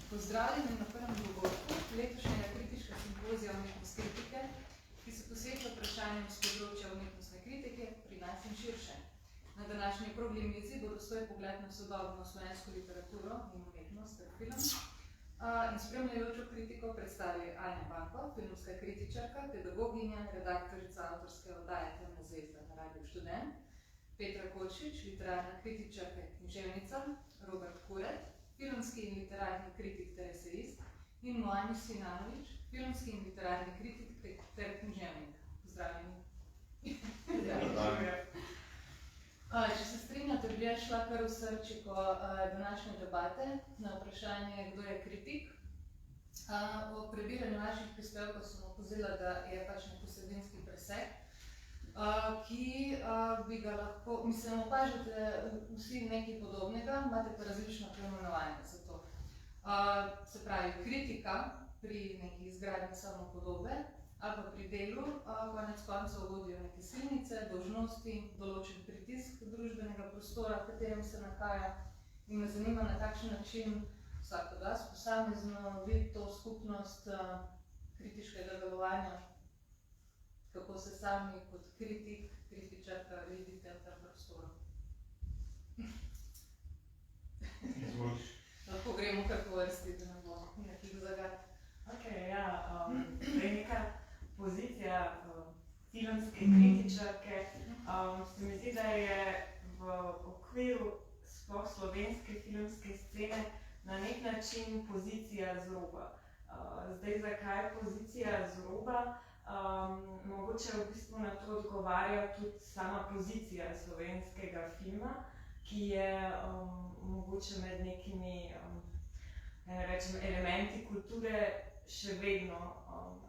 Pozdravljeni na prvem dogodku letošnjega kritiškega simpozija umetnostne kritike, ki se posveča vprašanjem z področja umetnostne kritike pri nas in širše. Na današnji okrogli mizi bo dostoj pogled na sodobno slovensko literaturo in umetnost ter film. In spremljajočo kritiko predstavi Anja Banko, filmska kritičarka, pedagoginja, redaktorica avtorske oddaje Temna zvezda na Radiu Študent, Petra Kočič, literarna kritičarka in književnica, Robert Kuret, filmski in literarni kritik ter esejist, in Moani Sinanovič, filmski in literarni kritik ter književnik. Pozdravljeni. Če se strinjate, bi jaz šla kar v srčiko današnje debate na vprašanje, kdo je kritik. O prebiranju vaših prispevkov sem opozila, da je pač nek vsebinski presek, ki bi ga lahko, mislim, opažate vsi nekaj podobnega, imate pa različno preimenovanje za to. Se pravi, kritika pri neki izgradnji samopodobe ali pa pri delu, konec koncev vodijo neke silnice, dolžnosti, določen pritisk družbenega prostora, v katerem se nahaja, in me zanima, na kakšen način vsak od vas posamezno vidi to skupnost kritiškega delovanja, kako se sami kot kritik, kritičarka vidite v tem prostoru. Izvoliš. Lahko gremo kar po vrsti, da ne bo nekih zagat. Zdaj neka pozicija filmske kritičarke. Se mi zdi, da je v okviru sploh slovenske filmske scene na nek način pozicija zroba. Zdaj, zakaj pozicija zroba? Mogoče v bistvu na to odgovarja tudi sama pozicija slovenskega filma, ki je mogoče med nekimi elementi kulture še vedno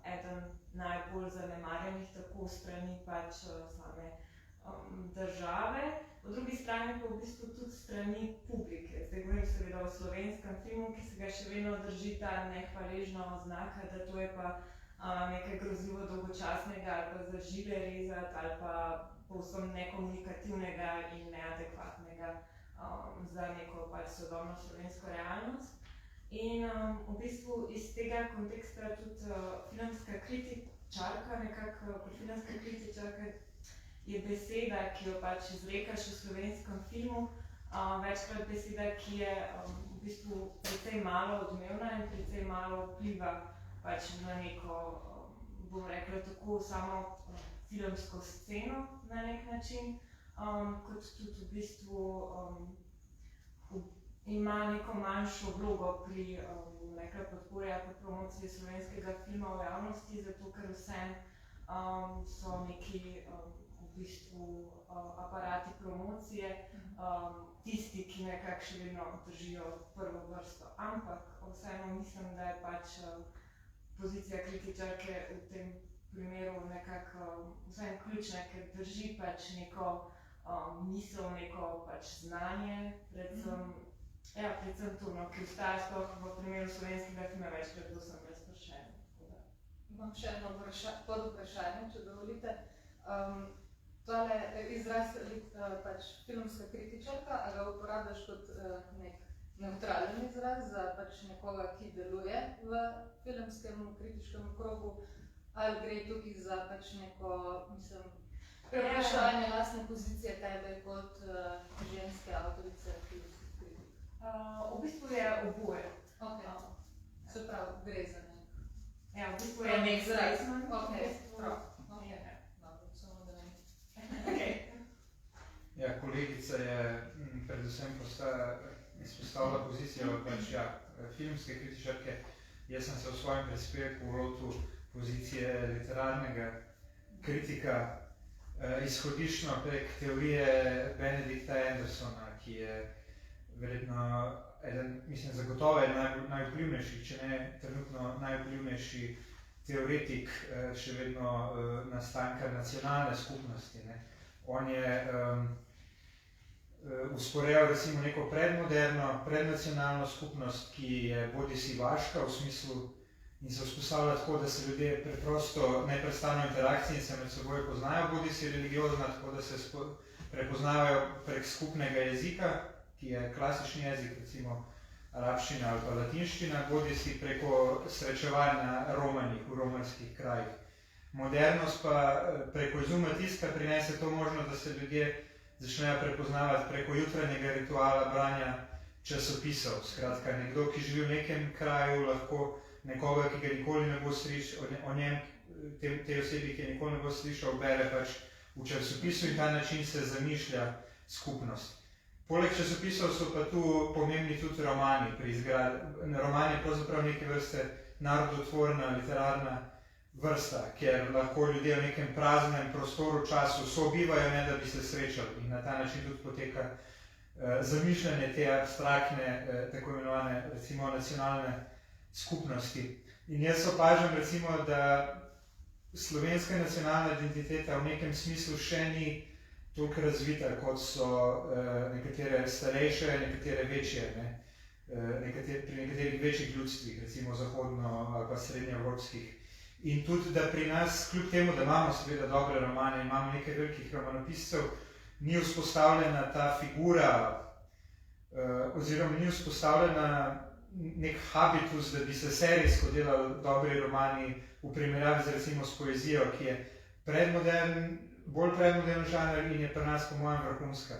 eden najbolj zanemarjenih, tako v strani pač same države, po drugi strani pa v bistvu tudi strani publike. Zdaj govorim seveda o slovenskem filmu, ki se ga še vedno drži ta nehvaležna oznaka, da to je pa nekaj grozljivo dolgočasnega ali pa za žile rezati ali pa povsem nekomunikativnega in neadekvatnega za neko pač sodobno slovensko realnost. In v bistvu iz tega konteksta tudi filmska kritičarka, nekako filmska kritičarka je beseda, ki jo pač izrekaš v slovenskem filmu, večkrat beseda, ki je v bistvu precej malo odmevna in precej malo vpliva pač na neko, bom rekla tako, samo filmsko sceno na nek način, kot tudi v bistvu ima neko manjšo vlogo pri nekaj podpori ali promociji slovenskega filma v javnosti, zato ker vsem so neki v bistvu aparati promocije, tisti, ki nekako še vedno držijo prvo vrsto. Ampak vseeno mislim, da je pač pozicija kritičarke v tem primeru nekako vsem ključna, ker drži pač neko misel, neko pač znanje, predvsem to, ki vstaja sploh v primeru slovenskega filma večkrat povsem razpršeno. Imam še eno podvprašanje, če dovolite. Tole izraz pač filmska kritičarka, a ga uporabljaš kot nek neutralen izraz za pač nekoga, ki deluje v filmskem kritiškem krogu, ali gre tukaj za pač neko, mislim, prevprašanje lastne pozicije tebe kot ženske avtorice filmskih kritik? V bistvu je oboje. Se pravi, gre za nek. Ja, v bistvu je nek statement. Ja, kolegica je predvsem izpostavila pozicijo pač, filmske kritičarke. Jaz sem se v svojem prispevku lotil pozicije literarnega kritika, izhodiščno prek teorije Benedicta Andersona, ki je verjetno eden, mislim, zagotovo je najvplivnejši, če ne trenutno najvplivnejši teoretik še vedno nastanka nacionalne skupnosti. On je usporejal recimo neko predmoderno, prednacionalno skupnost, ki je bodisi vaška v smislu in se vzpostavlja tako, da se ljudje preprosto neprestano interakcije in se med seboj poznajo, bodisi religiozna, tako da se prepoznavajo prek skupnega jezika, ki je klasični jezik, recimo arabščina ali pa latinščina, bodi si preko srečevanj na romanjih v romanskih krajih. Modernost pa preko izuma tiska prinese to možnost, da se ljudje začnejo prepoznavati preko jutranjega rituala branja časopisov. Skratka, nekdo, ki živi v nekem kraju, lahko nekoga, ki ga nikoli ne bo slišal, o njem, te osebi, ki nikoli ne bo slišal, bere pač v časopisu in ta način se zamišlja skupnost. Poleg časopisov so pa tu pomembni tudi romani. Roman je pravzaprav neke vrste narodotvorna, literarna vrsta, kjer lahko ljudje v nekem praznem prostoru, času sobivajo, ne da bi se srečali. In na ta način tudi poteka zamišljanje te abstraktne, tako imenovane, recimo, nacionalne skupnosti. In jaz opažam, recimo, da slovenska nacionalna identiteta v nekem smislu še ni toliko razvita, kot so nekatere starejše, nekatere večje, pri nekaterih večjih ljudstvih, recimo zahodno ali pa srednjeevropskih. In tudi, da pri nas, kljub temu, da imamo seveda dobre romane, imamo nekaj velikih romanopiscev, ni vzpostavljena ta figura, oziroma ni vzpostavljena nek habitus, da bi se serijsko delali dobri romani v primerjavi z recimo s poezijo, ki je bolj predmodern žanr in je pri nas po mojem vrhunska.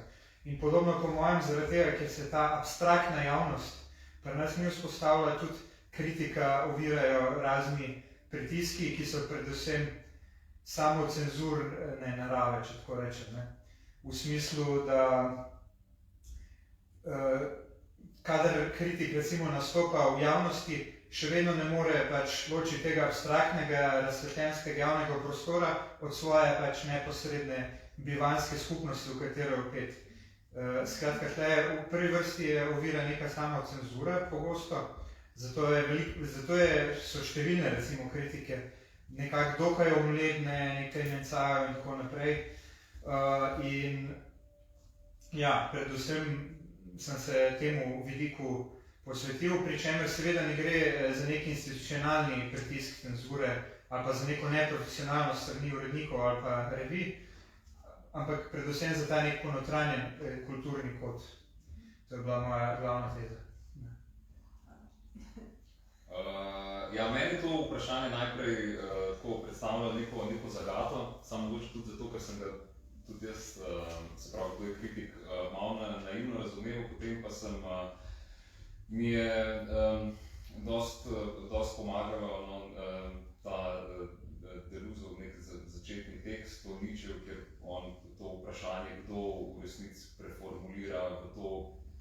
In podobno po mojem zaradi tega, ker se ta abstraktna javnost pri nas ni vzpostavila, tudi kritika ovirajo razni pritiski, ki so predvsem samocenzurne narave, če tako rečem. V smislu, da kadar kritik recimo nastopa v javnosti, še vedno ne more pač ločiti tega abstraktnega, razsvetljenskega javnega prostora od svoje pač neposredne bivanjske skupnosti, v katero je vpet. Skratka, v prvi vrsti je ovira neka samocenzura pogosto, zato so številne recimo kritike nekako dokaj omledne, nekaj mencajo in tako naprej. In ja, predvsem sem se temu vidiku posvetil, pri čemer seveda ne gre za nek institucionalni pritisk cenzure ali pa za neko neprofesionalno strani urednikov ali pa revij, ampak predvsem za ta nek ponotranjen kulturni kod. To je bila moja glavna teza. Ja, meni to vprašanje najprej tako predstavlja neko zagato, samo mogoče tudi zato, ker sem ga tudi jaz, se pravi, kdo je kritik, malo naivno razumel, potem pa mi je dost pomagalo ta Deleuzev nek začetni tekst, to Nietzschev, kjer on to vprašanje, kdo v resnici preformulira v to,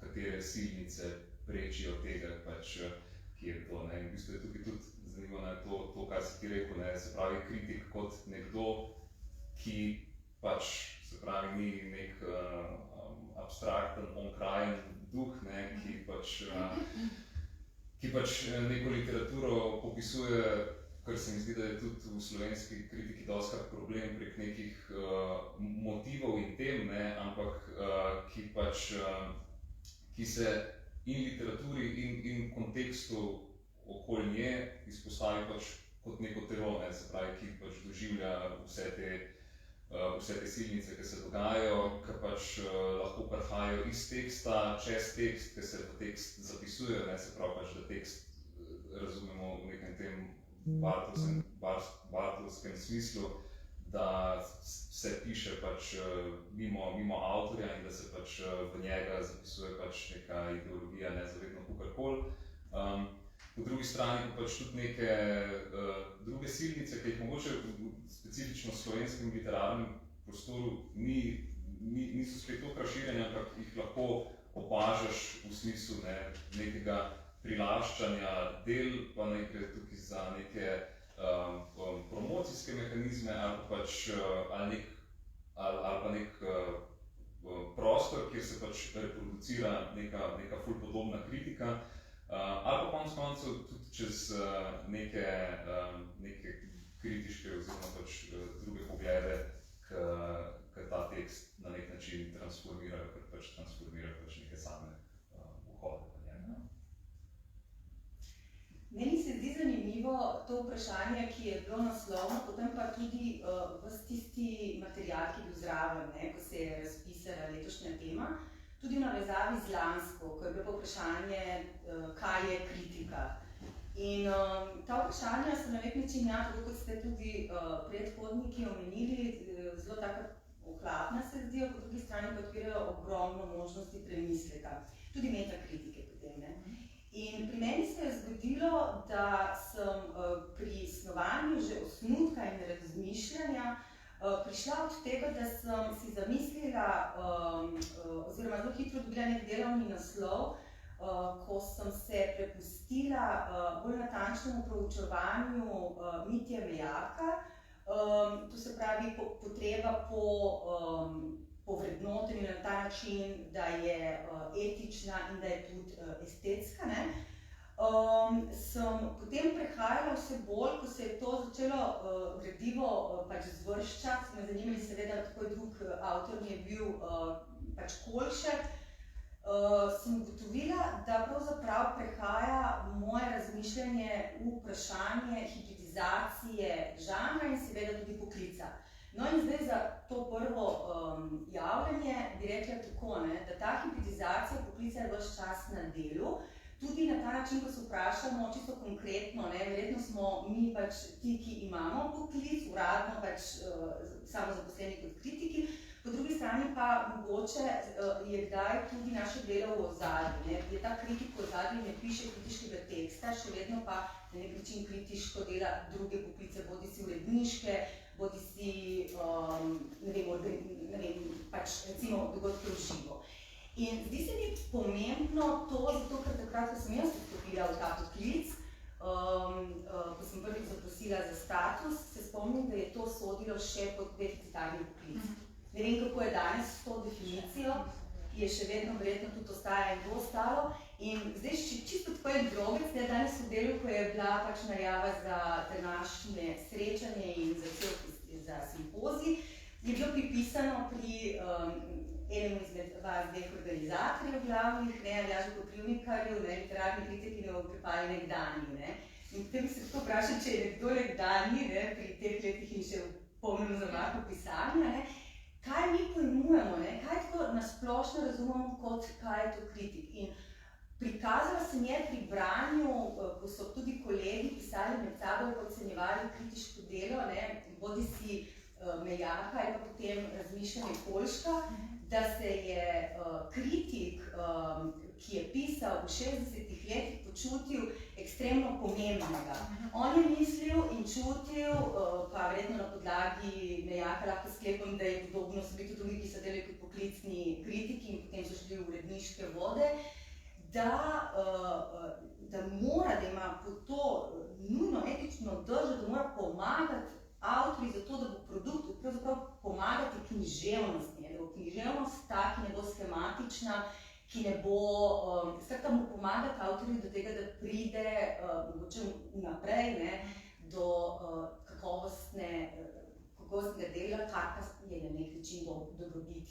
katere silnice prečijo tega, pač, ki je to. In v bistvu je tukaj tudi zanimivo to, kar si ti rekel, se pravi kritik kot nekdo, ki pač, se pravi, ni nek abstrakten, onkrajen duh, ki pač neko literaturo popisuje, kar se mi zdi, da je tudi v slovenski kritiki dostakrat problem prek nekih motivov in tem, ampak ki se in literaturi in kontekstu okoli nje izpostavi pač kot neko telo, se pravi, ki pač doživlja vse te silnice, ki se dogajajo, ki pač lahko prihajajo iz teksta, čez tekst, ki se v tekst zapisujejo, se pravi pač, da tekst razumemo v nekem tem bartelskem smislu, da se piše pač mimo avtorja in da se pač v njega zapisuje pač neka ideologija, nezavedno kakorkoli. Po drugi strani pa pač tudi neke druge silnice, ki jih mogoče specifično v slovenskem literarnem prostoru niso spet toliko razširjene, ampak jih lahko opažaš v smislu nekega prilaščanja del, pa nekaj tukaj za neke promocijske mehanizme ali pa nek prostor, kjer se pač reproducira neka ful podobna kritika, ali pa konec koncev tudi čez neke kritiške oziroma pač druge poglede, ki ta tekst na nek način transformirajo, ker pač transformirajo pač neke same vhode v njem. Meni se zdi zanimivo to vprašanje, ki je bilo naslovno, potem pa tudi ves tisti material, ki je bil zraven, ko se je razpisala letošnja tema. tudi v navezavi z lansko, ko je bilo vprašanje, kaj je kritika. In ta vprašanja so na nek način, ja, tako kot ste tudi predhodniki omenili, zelo tako ohlapna se zdijo, po drugi strani pa odpirajo ogromno možnosti premisleka, tudi metakritike potem, ne. In pri meni se je zgodilo, da sem pri snovanju že osnutka in razmišljanja prišla od tega, da sem si zamislila, oziroma zelo hitro dobila nek delovni naslov, ko sem se prepustila bolj natančnemu proučevanju Mitje Mejaka, to se pravi potreba po vrednotenju na ta način, da je etična in da je tudi estetska, ne. Sem potem prehajala vse bolj, ko se je to začelo gradivo pač zvrščati, me zanimali seveda, tako drug avtor mi je bil pač Kolšek, sem ugotovila, da pravzaprav prehaja moje razmišljanje v vprašanje hibridizacije žanra in seveda tudi poklica. No in zdaj za to prvo javljanje bi rekla tako, ne, da ta hibridizacija poklica je ves čas na delu, tudi na ta način, ko se vprašamo čisto konkretno, ne, verjetno smo mi pač ti, ki imamo poklic, uradno pač samozaposleni kot kritiki, po drugi strani pa mogoče je kdaj tudi naše delo v ozadju, ne, je ta kritik v ozadju, ne piše kritiškega teksta, še vedno pa na nek način kritiško dela druge poklice, bodi si uredniške, bodi si, ne vem, pač recimo dogodke v živo. In zdi se mi pomembno to, zato ker takrat, ko sem jaz vstopila v ta poklic, ko sem prvič zaprosila za status, se spomnim, da je to sodilo še pod deficitarni poklic. Ne vem, kako je danes s to definicijo, ki je še vedno verjetno tudi ostaja in bo ostalo. In zdaj čisto tako en drobec, da je danes v delu, ko je bila pač najava za današnje srečanje in za simpozij, je bilo pripisano pri enemu izmed vas dveh organizatorjev glavnih, ne, Aljažu Koprivnikarju, ne, literarni kritiki ne pripali nekdanji, ne. In potem bi se tako vprašal, če je nekdo nekdanji, ne, pri teh letih in še v polnem zamahu pisanja, ne, kaj mi pojmujemo, ne, kaj tako nasplošno razumemo kot kaj je to kritik. In prikazala sem je pri branju, ko so tudi kolegi pisali med sabo, ocenjevali kritiško delo, ne, bodi si Mejaka ali pa potem razmišljanje Kolška, da se je kritik, ki je pisal v 60-ih letih, počutil ekstremno pomembnega. On je mislil in čutil, pa verjetno na podlagi Mejaka lahko sklepam, da je podobno so bili tudi drugi, ki so delali kot poklicni kritiki in potem so šli v uredniške vode, da mora, da ima po to nujno etično držo, da mora pomagati avtorji za to, da bo produkt pravzaprav pomagati književnosti, da bo književnost ta, ki ne bo schematična, ki ne bo, skratka mu pomagati avtorju do tega, da pride mogoče vnaprej, ne, do kakovostnega dela, kar pa je na nek način dobrobit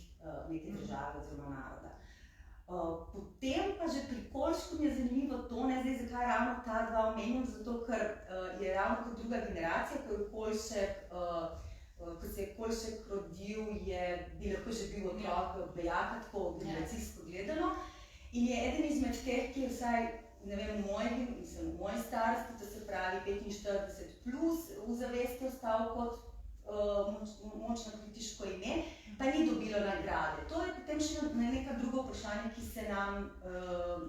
neke države oziroma naroda. Potem pa že pri Kolšku mi je zanimivo to, ne, zdaj zakaj ravno ta dva omenjam, zato ker je ravno kot druga generacija, ko se je Kolšek rodil, bi lahko že bil otrok Bejaka, tako generacijsko gledano. In je eden izmed teh, ki je vsaj, ne vem, v moji starosti, to se pravi 45 plus, v zavesti ostal kot močno kritiško ime, pa ni dobilo nagrade. To je potem še neka druga vprašanja, ki se nam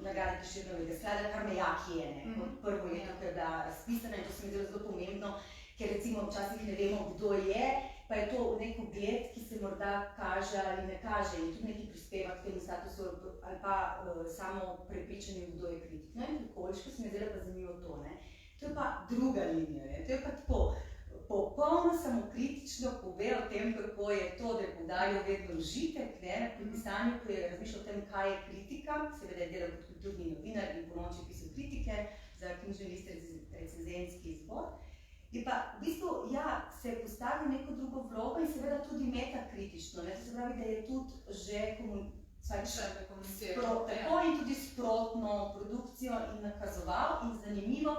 nagrade Prešernovega sklada, kar Mejak je, ne, kot prvo leto, ko je bila razpisana in to se mi zelo pomembno, ker recimo včasih ne vemo, kdo je, pa je to nek ugled, ki se morda kaže ali ne kaže in tudi neki prispeva k temu statusu ali pa samo prepričanju, kdo je kritik. No in pri Kolšku se mi zdaj pa zanimivo to, ne. To je pa druga linija, ne, to je pa tako. Popolno samokritično pove o tem, kako je to, da je poudaril vedno užitek, ne, pri pisanju, ko je razmišljal o tem, kaj je kritika, seveda je delal kot kulturni novinar in ponoči pisal kritike za knjižni list recenzentski izbor. Je pa v bistvu, ja, se je postavil neko drugo vlogo in seveda tudi metakritično, ne, to se pravi, da je tudi že tako in tudi sprotno produkcijo in nakazoval in zanimivo.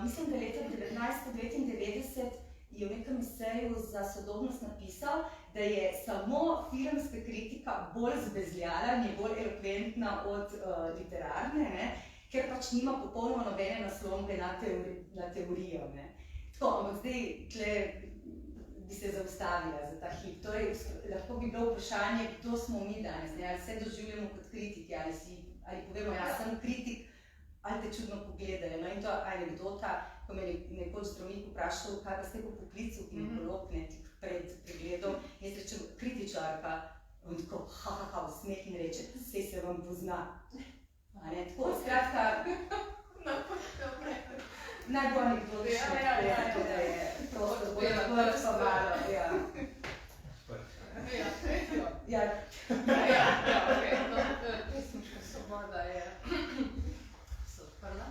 Mislim, da leta 1999 je v nekem eseju za sodobnost napisal, da je samo filmska kritika bolj zbezljala, je bolj elokventna od literarne, ne? Ker pač nima popolnoma nobene naslonbe na teorijo. Ne? Tako, ampak zdaj tle bi se zaustavila za ta hip. Torej, lahko bi bilo vprašanje, kdo smo mi danes, ne? Ali se doživljamo kot kritiki, ali povemo, jaz sem kritik, ali te čudno pogledajo. No in to anekdota, ko me nekoč zdravnik vprašal, kaj pa ste po poklicu ginekolog, ne, tik pred pregledom, jaz rečem kritičarka, on tako v smeh in reče, saj se vam pozna. A ne, tako, skratka, najbolj anekdotično, tako da je prosto bolj odprt pa malo, ja. Pesniška svoboda je se odprla.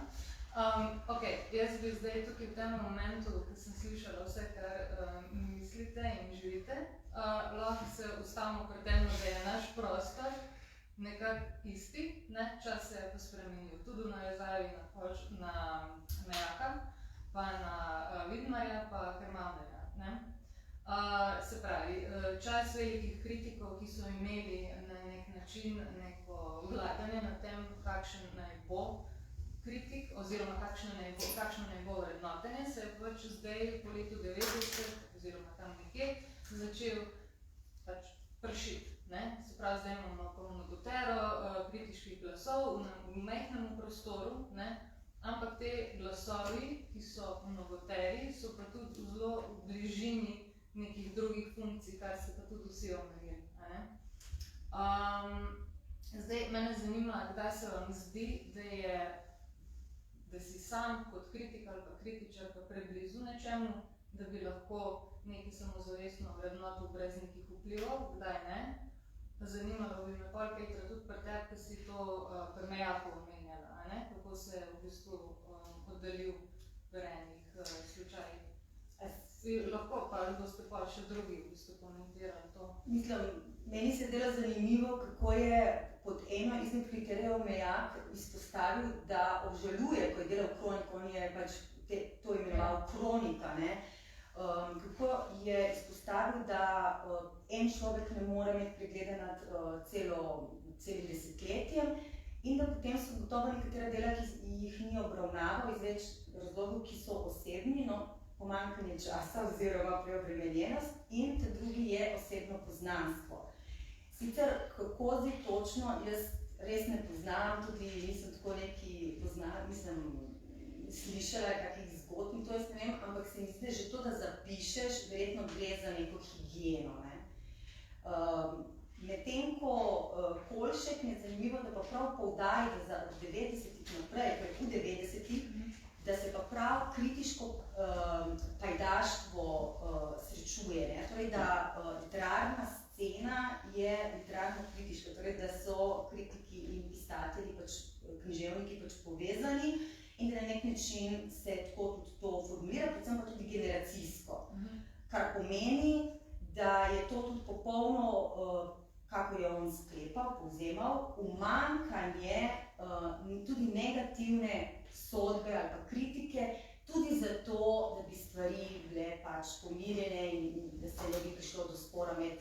Jaz bi zdaj tukaj v tem momentu, ko sem slišala vse, kar mislite in živite, lahko se ustavimo pri tem, da je naš prostor nekako isti, ne? Čas se je pa spremenil, tudi v navezavi na Mejaka, pa na Vidmarja, pa Hermannerja, ne? Se pravi, čas velikih kritikov, ki so imeli na nek način neko vladanje na tem, kakšen naj bo kritik, oziroma kakšno naj bo vrednotenje, se je pač zdaj po letu 90, oziroma tam nekje, začel pač pršiti. Se pravi, zdaj imamo polno gotero kritiških glasov v majhnem prostoru, ne? Ampak te glasovi, ki so mnogoteri, so pa tudi zelo v bližini nekih drugih funkcij, kar se pa tudi vsi omenili. Zdaj, mene zanima, kdaj se vam zdi, da si sam kot kritik ali pa kritičar pa preblizu nečemu, da bi lahko nekaj samozavestno vrednoto brez nekih vplivov, kdaj ne. Zanimalo bi me pol, Petra, tudi pri tebi, ki si to pri Mejaku omenjala, kako se je v bistvu oddalil v enih slučajih. Lahko pa boste pa še drugi v bistvu komentirali to. Mislim, meni se dela zanimivo, kako je pod eno izmed kriterijev Mejak izpostavil, da obžaluje, ko je delal kroniko, on je pač to imenoval kronika, ne? Kako je izpostavil, da en človek ne more imeti pregleda nad celim desetletjem in da potem so gotovo nekatera dela, ki jih ni obravnaval iz več razlogov, ki so osebni, no, pomanjkanje časa oziroma preobremenjenost, in ta drugi je osebno poznanstvo. Sicer, kako zdaj točno, jaz res ne poznam, tudi nisem tako neki poznala, slišala kakih zgodb in to jaz ne vem, ampak se mi zdi, že to, da zapišeš, verjetno gre za neko higieno, ne. Medtem ko Kolšek je zanimivo, da pa prav poudari, da za 90-ih naprej, torej v 90-ih, da se pa prav kritiško pajdaštvo srečuje, ne. Torej, da literarna scena je literarno kritiška, torej, da so kritiki in pisatelji, pač književniki pač povezani, in da na nek način se tako tudi to formulira, predvsem pa tudi generacijsko. Kar pomeni, da je to tudi popolno, kako je on sklepal, povzemal, umanjkanje tudi negativne sodbe ali pa kritike, tudi zato, da bi stvari bile pač pomirjene in da se ne bi prišlo do spora med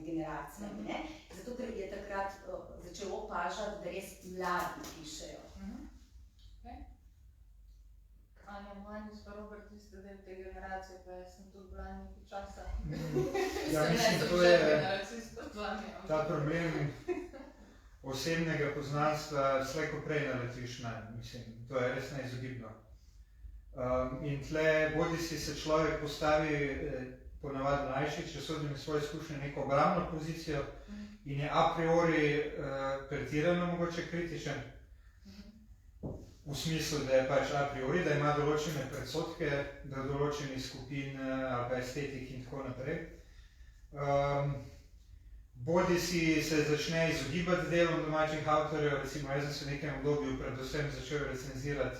generacijami, ne? Zato, ker je takrat začel opažati, da res mladi pišejo. Anja, Manjus pa Robert, vi ste del te generacije, pa jaz sem tudi bila nekaj časa. Ja, mislim, to je ta problem osebnega poznanstva, slej ko prej naletiš na, mislim, to je res neizogibno. In tle, bodi se človek postavi ponavadi mlajši, če sodim iz svoje izkušnje, neko obrambno pozicijo in je a priori pretirano mogoče kritičen, v smislu, da je pač a priori, da ima določene predsodke do določenih skupin ali pa estetik in tako naprej. Bodi si se začne izogibati delom domačih avtorjev, recimo jaz sem se v nekem obdobju predvsem začel recenzirati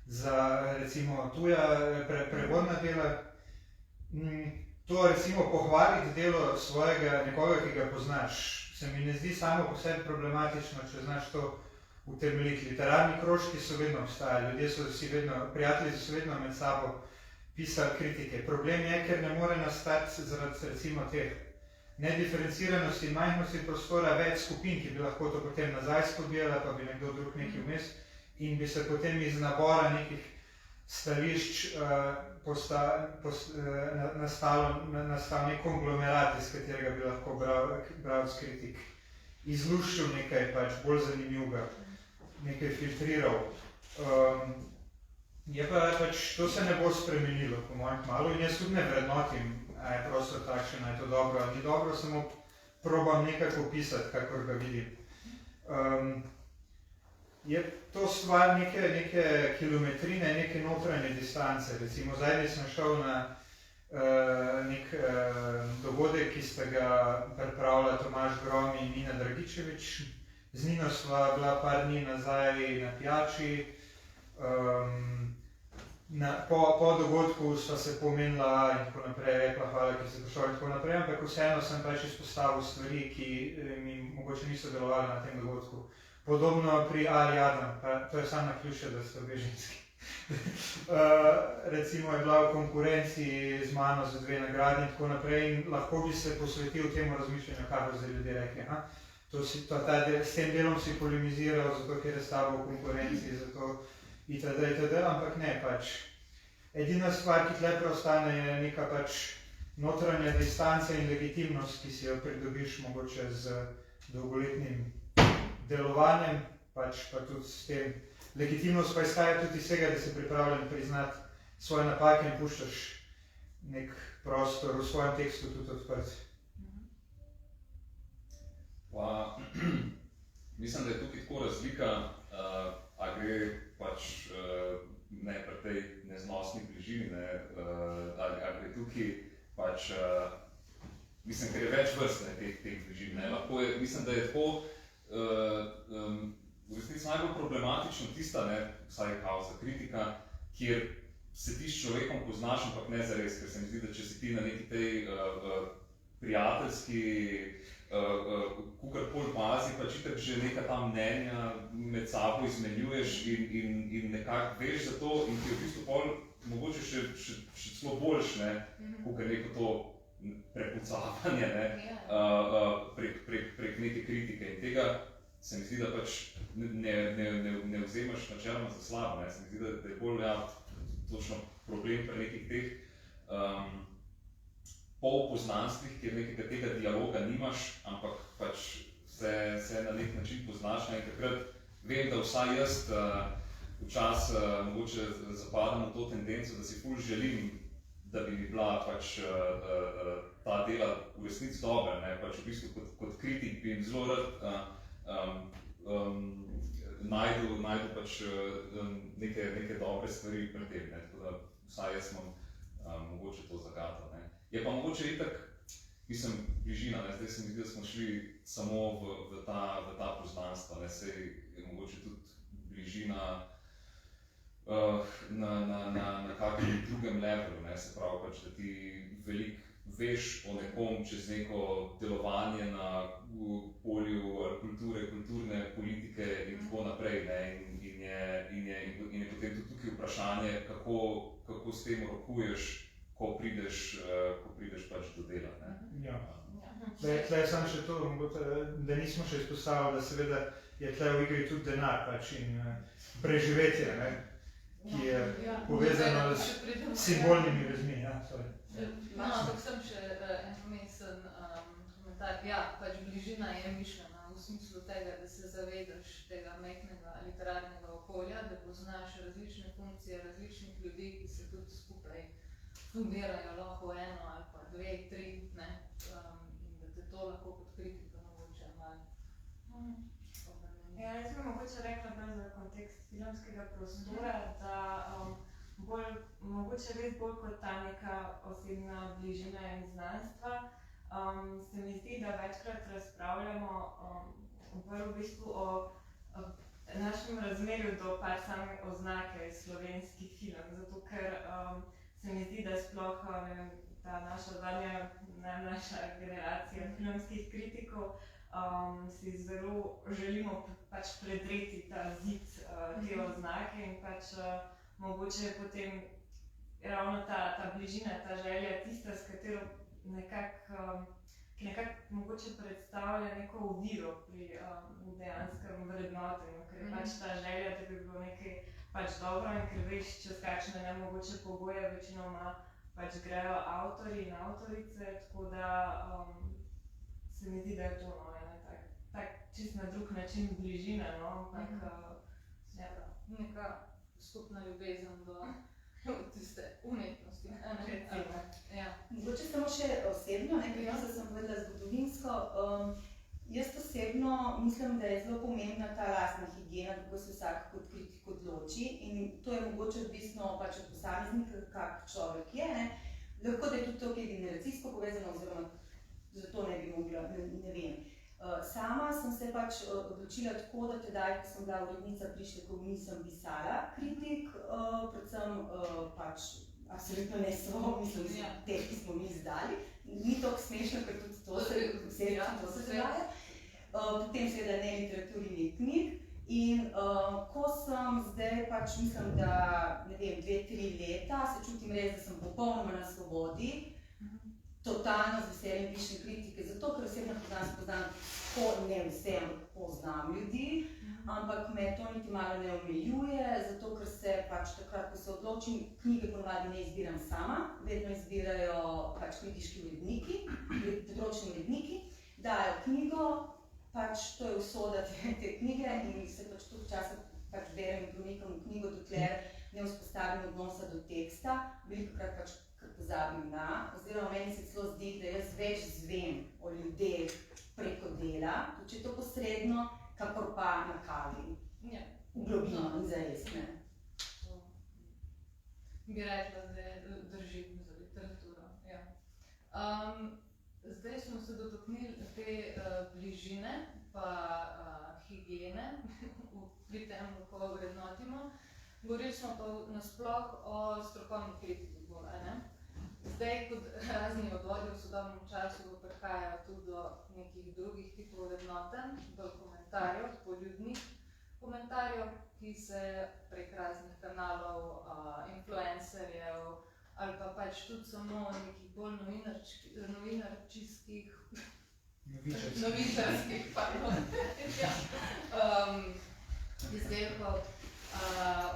za recimo tuja prevodna dela. To recimo pohvaliti delo svojega nekoga, ki ga poznaš, se mi ne zdi samo po sebi problematično, če znaš to utemeljiti. Literarni krožki so vedno obstajali, ljudje so si vedno, prijatelji so vedno med sabo pisali kritike. Problem je, ker ne more nastati zaradi recimo teh nediferenciranosti in majhnosti prostora več skupin, ki bi lahko to potem nazaj spodbijala, pa bi nekdo drug nekaj vmes in bi se potem iz nabora nekih stališč nastal nek konglomerat, iz katerega bi lahko bralec kritik izluščil nekaj pač bolj zanimivega, nekaj filtriral. Je pa pač, to se ne bo spremenilo, po mojem kmalu, in jaz tudi ne vrednotim, a je prostor takšen, a je to dobro ali ni dobro, samo probam nekako opisati, kakor ga vidim. Je to stvar neke kilometrine, neke notranje distance. Recimo, zadnji sem šel na nek dogodek, ki sta ga pripravila Tomaž Grom in Nina Dragičevič. Z Nino sva bila par dni nazaj na pijači. Po dogodku sva se pomenila in tako naprej, rekla hvala, ki ste prišli in tako naprej, ampak vseeno sem pač izpostavil stvari, ki mi mogoče niso delovali na tem dogodku. Podobno pri Ari Adam, to je samo naključje, da ste obe ženski. Recimo je bila v konkurenci z mano za 2 nagradi in tako naprej in lahko bi se posvetil temu razmišljanju, kaj bo zdaj ljudje rekli. S tem delom si polemiziral, zato ker je s tabo v konkurenci, zato itd., ampak ne, pač. Edina stvar, ki tle preostane, je neka pač notranja distanca in legitimnost, ki si jo pridobiš mogoče z dolgoletnim delovanjem, pač pa tudi s tem. Legitimnost pa izhaja tudi iz tega, da si pripravljen priznati svoje napake in puščaš nek prostor v svojem tekstu tudi odprt. Pa, mislim, da je tukaj tako razlika, a gre pač ne pri tej neznosni bližini, a gre tukaj pač, mislim, ker je več vrst teh bližin. Lahko je, mislim, da je tako, v resnici najbolj problematično tista, vsaj kao za kritika, kjer se ti s človekom poznaš, ampak ne zares, ker se mi zdi, da če si ti na neki tej prijateljski, kukarkoli bazi, pač itak že neka ta mnenja med sabo izmenjuješ in nekako veš za to in ti je v bistvu pol mogoče še celo boljš, kakor neko to prepucavanje prek neke kritike in tega se mi zdi, da pač ne vzemaš načeloma za slabo, se mi zdi, da je bolj točno problem pri nekih teh polpoznanstvih, kjer nekega tega dialoga nimaš, ampak pač se na nek način poznaš in takrat vem, da vsaj jaz včasih mogoče zapadam v to tendenco, da si ful želim, da bi mi bila pač ta dela v resnici dobra, pač v bistvu kot kritik bi jim zelo rad najdu pač neke dobre stvari pri tem, tako da vsaj jaz imam mogoče to zagato. Je pa mogoče itak, mislim, bližina, zdaj se mi zdi, da smo šli samo v ta poznanstva, sej je mogoče tudi bližina na kakšnem drugem levelu, se pravi pač, da ti veliko veš o nekom čez neko delovanje na polju kulture, kulturne politike in tako naprej, in je potem tudi tukaj vprašanje, kako s tem rokuješ, ko prideš pač do dela. Ja. Tle samo še to, da nismo še izpostavili, da seveda je tle v igri tudi denar pač in preživetje, ki je povezano s simbolnimi vezmi. Ampak sem še en pomesen komentar. Ja, pač bližina je mišljena v smislu tega, da se zavedaš tega mehkega literarnega okolja, da poznaš različne funkcije različnih ljudi, ki se tudi skupaj fundirajo lahko eno ali pa 2, 3, in da te to lahko kot kritika mogoče malo. Jaz bi mogoče rekla bolj za kontekst filmskega prostora, da mogoče res bolj kot ta neka osebna bližina in znanstva, se mi zdi, da večkrat razpravljamo bolj v bistvu o našem razmerju do par same oznake slovenski film, zato ker se mi zdi, da sploh ta naša zadnja, najmlajša generacija filmskih kritikov si zelo želimo pač predreti ta zid te oznake in pač mogoče potem je ravno ta bližina, ta želja tista, s katero ki nekako mogoče predstavlja neko oviro pri dejanskem vrednotenju, ker je pač ta želja, da bi bilo nekaj pač dobro in ker veš, čez kakšne nemogoče pogoje večinoma pač grejo avtorji in avtorice, tako da se mi zdi, da je to tak čist na drug način bližina, no, ampak neka skupna ljubezen do tiste umetnosti. Mogoče samo še osebno, ker jaz sem povedala zgodovinsko. Jaz osebno mislim, da je zelo pomembna ta lastna higiena, kako se vsak kot kritik odloči in to je mogoče odvisno pač od posameznika, kak človek je. Lahko da je tudi to, ki je generacijsko povezano, oziroma zato ne bi mogla, ne vem. Sama sem se pač odločila tako, da tedaj, ko sem bila urednica Prišlekov, nisem pisala kritik, predvsem pač absolutno ne svo, mislim, te, ki smo mi izdali. Ni toliko smešno, ker tudi to se dogaja. Potem seveda ne literaturi, ne knjig. In ko sem zdaj pač mislim, da ne vem, 2-3 leta, se čutim res, da sem popolnoma na svobodi, totalno z veseljem pišem kritike, zato ker osebno poznam, ne vsem poznam ljudi, ampak me to niti malo ne omeljuje, zato ker se pač takrat, ko se odločim, knjige ponavadi ne izbiram sama, vedno izbirajo pač kritiški uredniki, področni uredniki, dajo knjigo, pač to je usoda te knjige in se pač toliko časa pač berem in pronikam v knjigo, dokler ne vzpostavim odnosa do teksta, velikokrat pač pozabim na, oziroma meni se celo zdi, da jaz več zvem o ljudeh preko dela, tudi če je to posredno, kakor pa na kavi. V globino in zares, ne. Bi rekla, da drži za literaturo, ja. Zdaj smo se dotaknili te bližine pa higiene pri tem, ko vrednotimo. Govorili smo pa nasploh o strokovni kritiki bolj, ne? Zdaj, kot razni odvodi v sodobnem času prihajajo tudi do nekih drugih tipov vrednotenj, do komentarjev, poljudnih komentarjev, ki se prek raznih kanalov, influencerjev ali pa pač tudi samo nekih bolj novinarčijskih, izdelkov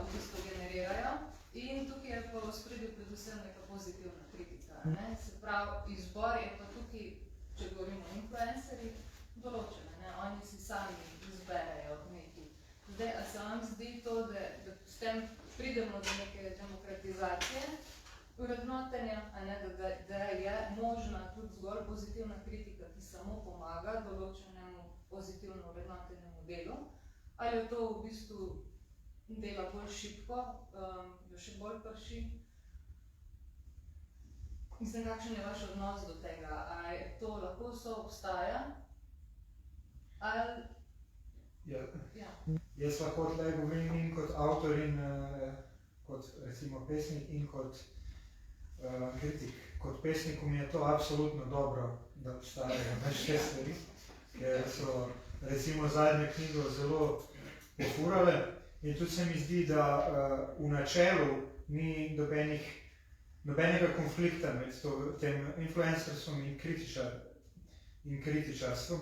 v bistvu generirajo. In tukaj je pa v ospredju predvsem neka pozitivna kritika. Se pravi, izbor je pa tukaj, če govorimo o influencerjih, določene. Oni si sami izberejo nekaj. Zdaj, a se vam zdi to, da s tem pridemo do neke demokratizacije vrednotenja, da je možna tudi zgolj pozitivna kritika, ki samo pomaga določenemu pozitivno vrednotenemu delu, ali je to v bistvu dela bolj šibko, jo še bolj prši. Mislim, kakšen je vaš odnos do tega? Ali to lahko soobstaja? Jaz lahko tlej govorim in kot avtor in kot recimo pesnik in kot kritik. Kot pesniku mi je to absolutno dobro, da obstajajo več te stvari, ker so recimo zadnjo knjigo zelo pofurale. In tudi se mi zdi, da v načelu ni nobenega konflikta med tem influencerstvom in kritičarstvom.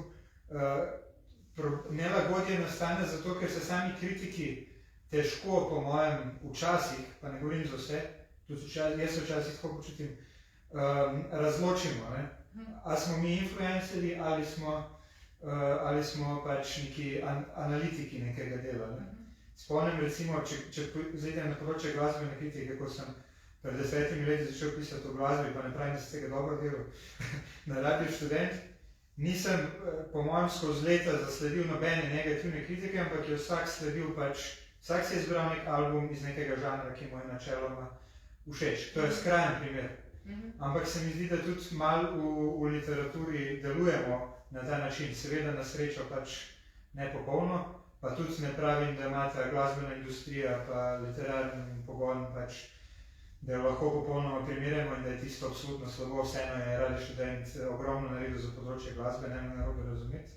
Nelagodje nastane zato, ker se sami kritiki težko, po mojem, včasih, pa ne govorim za vse, tudi jaz se včasih tako počutim, razločimo. A smo mi influencerji ali smo pač neki analitiki nekega dela. Spomnim recimo, če zaidem na področje glasbene kritike, ko sem pred 10 leti začel pisati o glasbi, pa ne pravim, da se tega dobro delal, na Radiu Študent, nisem, po mojem, skozi leta zasledil nobene negativne kritike, ampak je vsak si je izbral nek album iz nekega žanra, ki mu je načeloma všeč. To je skrajen primer. Ampak se mi zdi, da tudi malo v literaturi delujemo na ta način, seveda na srečo pač nepopolno, pa tudi ne pravim, da ima ta glasbena industrija pa literarni pogon pač, da jo lahko popolnoma primerjamo in da je tisto absolutno slabo, vseeno je Radio Študent ogromno naredil za področje glasbe, ne me narobe razumeti.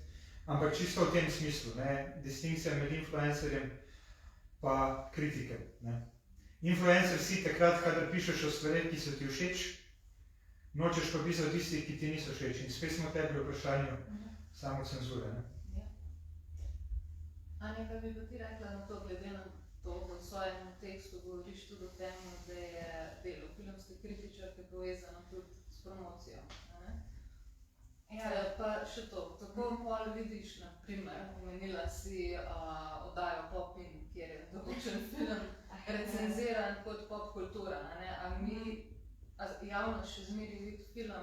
Ampak čisto v tem smislu, distinkcija med influencerjem pa kritikem. Influencer si takrat, kadar pišeš o stvareh, ki so ti všeč, nočeš pa pisati tistih, ki ti niso všeč. In spet smo tepli v vprašanju samocenzure. Ja. Anja, kaj bi pa ti rekla na to, glede na to, v svojem tekstu govoriš tudi o tem, da je delo filmske kritičarke povezano tudi s promocijo. Ja, pa še to, tako pol vidiš, na primer, omenila si oddajo Popin, kjer je določen film recenziran kot popkultura, a mi javnost še zmeri vidi film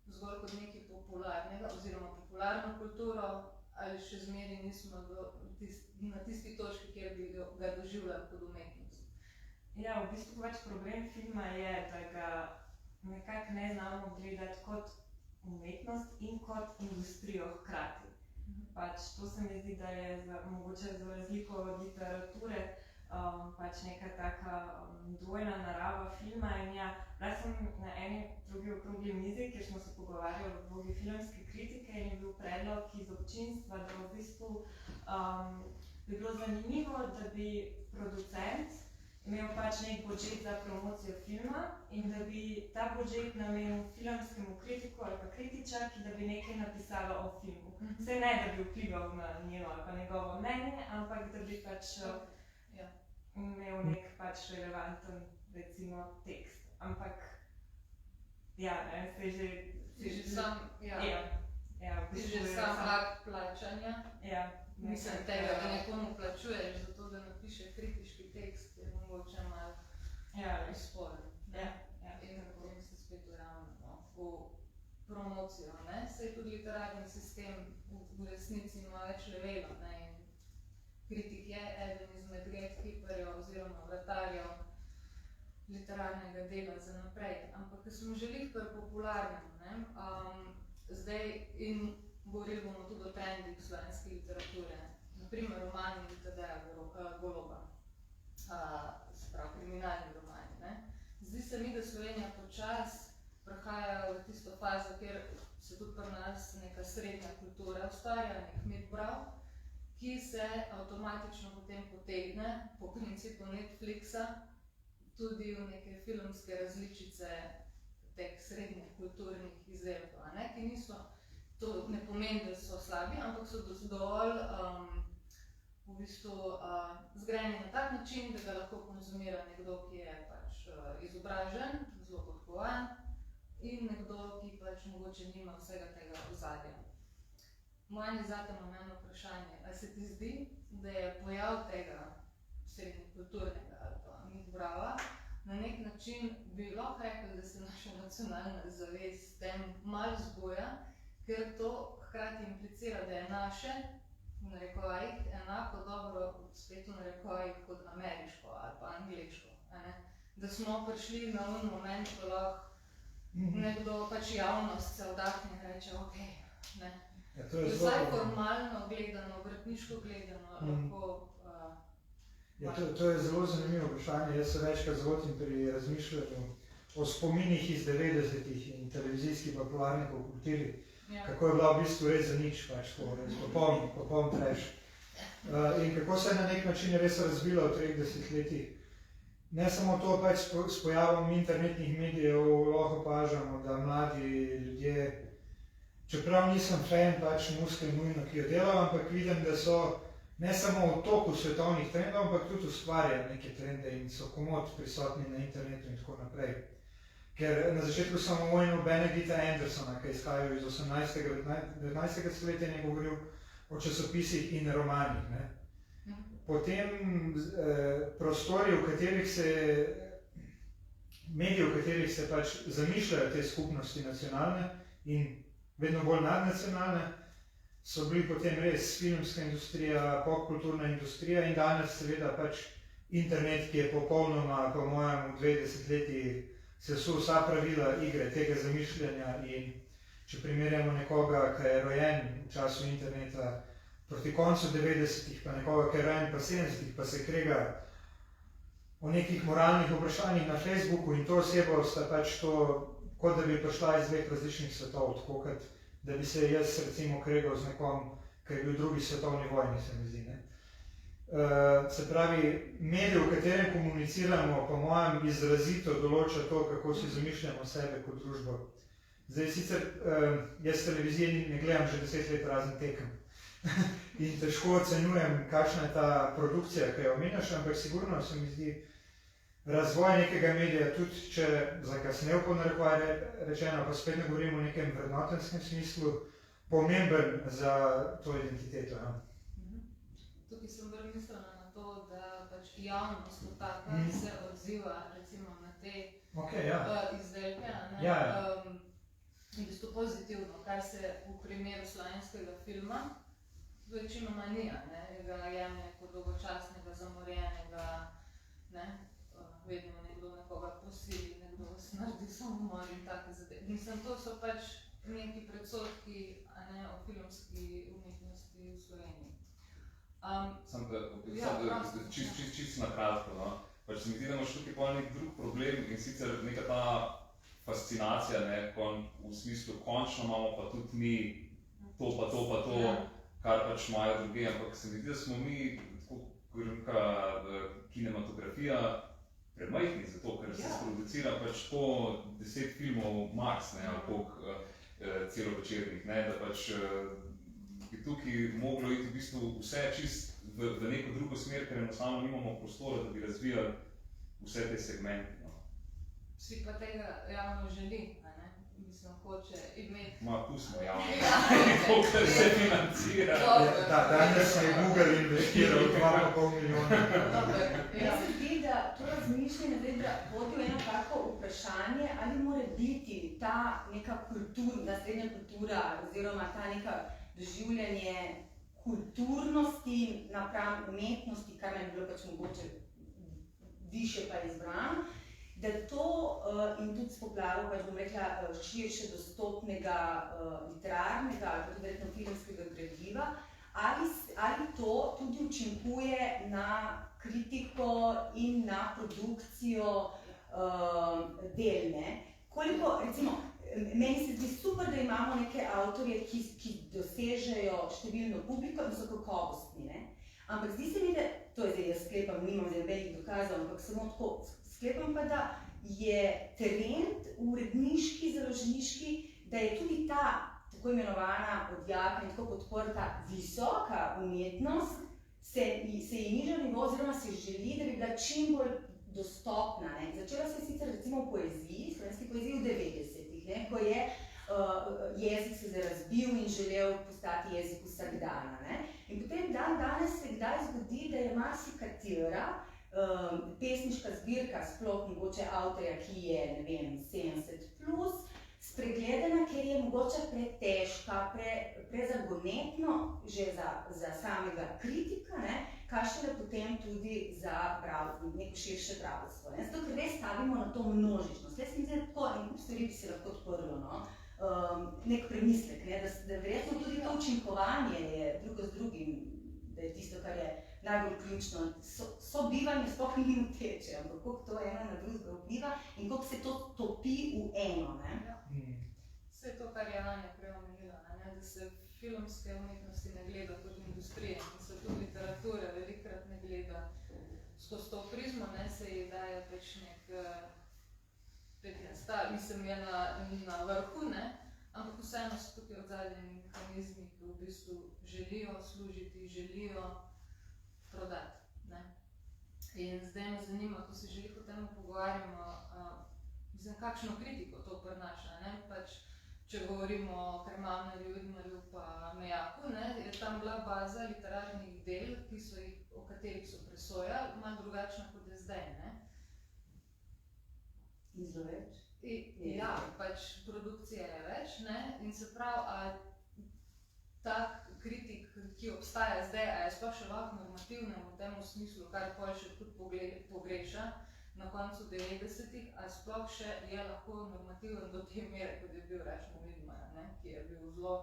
zgolj kot nekaj popularnega oziroma popularno kulturo, ali še zmeri nismo na tisti točki, kjer bi ga doživljali kot umetnost. Ja, v bistvu pač problem filma je, da ga nekako ne znamo gledati kot umetnost in kot industrijo hkrati. Pač to se mi zdi, da je mogoče za razliko od literature pač neka taka dvojna narava filma. In ja, bila sem na eni drugi okrogli mizi, kjer smo se pogovarjali o vlogi filmske kritike in je bil predlog iz občinstva, da v bistvu bi bilo zanimivo, da bi producent imel pač nek budžet za promocijo filma in da bi ta budžet namenil filmskemu kritiku ali pa kritičarki, da bi nekaj napisala o filmu. Vse ne, da bi vplival na njeno ali pa njegovo mnenje, ampak da bi pač imel nek pač relevanten, recimo, tekst. Ampak, ja, ne, se že... Ti že sam akt plačanja. Ja. Mislim tega, da nekomu plačuješ za to, da napiše kritiški tekst, je mogoče malo izporen. In potem se spet uravnamo v promocijo. Saj tudi literarni sistem v resnici ima več levelov. Kritik je eden izmed gatekeeperjev oziroma vratarjev literarnega dela za naprej. Ampak, ko smo želeli pri popularnem, zdaj in govorili bomo tudi o trendih slovenske literature, naprimer romani Tadeja Goloba, sprav kriminalni romani. Zdi se mi, da Slovenija počas prihaja v tisto fazo, kjer se tudi pri nas neka srednja kultura ustvarja, nek medbrav, ki se avtomatično potem potegne po principu Netflixa tudi v neke filmske različice teh srednjih kulturnih izdelkov, ki niso, to ne pomeni, da so slabi, ampak so dovolj v bistvu zgrajeni na tak način, da ga lahko konzumira nekdo, ki je pač izobražen, zelo podkovan in nekdo, ki pač mogoče nima vsega tega ozadja. Moje zate imam eno vprašanje, ali se ti zdi, da je pojav tega srednjekulturnega ali pa midbrava na nek način bi lahko rekel, da se naša nacionalna zavest s tem malo zboja, ker to hkrati implicira, da je naše, v narekovajih, enako dobro spet v narekovajih kot ameriško ali pa angliško. Da smo prišli na un moment, ko lahko nekdo pač javnost se vdahne in reče, ok, ne. Vsaj formalno gledano, vrtniško gledano, lahko... To je zelo zanimivo vprašanje. Jaz se večkrat zvotim pri razmišljanju o spominih iz 90-ih in televizijski popularni kulturi, kako je bila v bistvu res za nič, pač popoln trash. In kako se je na nek način res razvila v 30 letih. Ne samo to, pač s pojavom internetnih medijev lahko opažamo, da mladi ljudje, čeprav nisem fan pač muske nujno, ki jo delam, ampak vidim, da so ne samo v toku svetovnih trendov, ampak tudi ustvarjajo neke trende in so komod prisotni na internetu in tako naprej. Ker na začetku sem omenil Benedicta Andersona, ki izhajajo iz 18. 19. stoletja in je govoril o časopisih in romanih. Potem prostori, v katerih se, mediji, v katerih se pač zamišljajo te skupnosti nacionalne in vedno bolj nadnacionalne, so bili potem res filmska industrija, popkulturna industrija in danes seveda pač internet, ki je popolnoma, po mojem, v 20 letih sesul vsa pravila igre tega zamišljanja in če primerjamo nekoga, ki je rojen v času interneta proti koncu 90-ih, pa nekoga, ki je rojen pa 70-ih, pa se krega o nekih moralnih vprašanjih na Facebooku in to osebo sta pač to, kot da bi prišla iz dveh različnih svetov, tako kot da bi se jaz recimo kregal z nekom, ki je bil v drugi svetovni vojni, se mi zdi. Se pravi, medij, v katerem komuniciramo, po mojem, izrazito določa to, kako si zamišljamo sebe kot družbo. Zdaj, sicer jaz televizije ne gledam že 10 let razen tekem in težko ocenjujem, kakšna je ta produkcija, ki jo omenjaš, ampak sigurno se mi zdi razvoj nekega medija, tudi če zakasnel po narekovaj rečeno, pa spet ne govorimo o nekem vrednotenskem smislu, pomemben za to identiteto. Ja. Tukaj sem bolj mislila na to, da pač javnost kot taka se odziva recimo na te izdelke, in bistvu pozitivno, kar se v primeru slovenskega filma večinoma ni, ga jemlje kot dolgočasnega, zamorjenega, vedno nekdo nekoga posili, nekdo se naredi samomor in take zadeve. Mislim, to so pač neki predsodki o filmski umetnosti v Sloveniji. Čisto na kratko, no. Pač se mi zdi, da imaš tukaj pa nek drug problem in sicer neka ta fascinacija, v smislu končno imamo pa tudi mi to pa to pa to, kar pač imajo druge, ampak se mi zdi, da smo mi, tako kot neka kinematografija, premajhni za to, ker se sproducira pač po 10 filmov max, ali koliko celovečernih, da pač bi tukaj moglo iti v bistvu vse čist v neko drugo smer, ker enostavno nimamo prostora, da bi razvijali vse te segmente. Vsi pa tega javno želi, mislim, hoče imeti... Pustimo javno, to, kar se financira. Danes je Google investiral 2,5 milijona. Jaz se zdi, da to razmišljanje vedra vodi v eno tako vprašanje, ali mora biti ta neka kulturna, srednja kultura oziroma ta neka doživljanje kulturnosti napram umetnosti, kar nam je bilo pač mogoče više pa izbrano, da to in tudi s poplavo, pač bom rekla, širše dostopnega literarnega ali tudi verjetno filmskega gradiva, ali to tudi učinkuje na kritiko in na produkcijo del, Koliko, recimo, meni se zdi super, da imamo neke avtorje, ki dosežejo številno publiko in so kakovostni, ampak zdi se mi, da, to je zdaj jaz sklepam, nimam zdaj velikih dokazov, ampak samo tako, sklepam pa, da je trend v uredniški, založniški, da je tudi ta tako imenovana odjaka in tako podprta visoka umetnost, se je nižal nivo oziroma se želi, da bi bila čim bolj dostopna. Začela se sicer recimo v poeziji, slovenski poeziji v 90-ih, ko je jezik se razbil in želel postati jezik vsakdana. In potem danes se kdaj zgodi, da je marsikatera pesniška zbirka, sploh mogoče avtorja, ki je, ne vem, 70+, spregledana, ker je mogoče pretežka, prezagonetno že za samega kritika, kaj šele potem tudi za neko širše bralstvo. Zato, ker res stavimo na to množičnost. Jaz mi zdi, da tako en kup stvari bi se lahko odprlo, nek premislek, da verjetno tudi to učinkovanje je drugo z drugim, da je tisto, kar je najbolj ključno. Sobivanje sploh ni moteče, ampak koliko to eno na drugega vpliva in koliko se to topi v eno. Vse to, kar je Anja prej omenila, da se filmske umetnosti ne gleda kot industrije in se tudi literatura velikokrat ne gleda skozi to prizmo, se ji daje pač nek mislim, je na vrhu, ampak vseeno so tukaj odzadnji mehanizmi, ki v bistvu želijo služiti, želijo prodati. In zdaj me zanima, ko se že o tem pogovarjamo, mislim, kakšno kritiko to prinaša. Pač, če govorimo o Krmavnerju, Vidmarju pa Mejaku, je tam bila baza literarnih del, o katerih so presojali, malo drugačna kot je zdaj. In zelo več? Ja, pač produkcija je več, in se pravi, tak kritik, ki obstaja zdaj, a je sploh še lahko normativnem v tem smislu, kar pol še tudi pogreša na koncu 90-ih, a sploh še je lahko normativen do te mere, kot je bil rečemo Vidmar, ki je bil zelo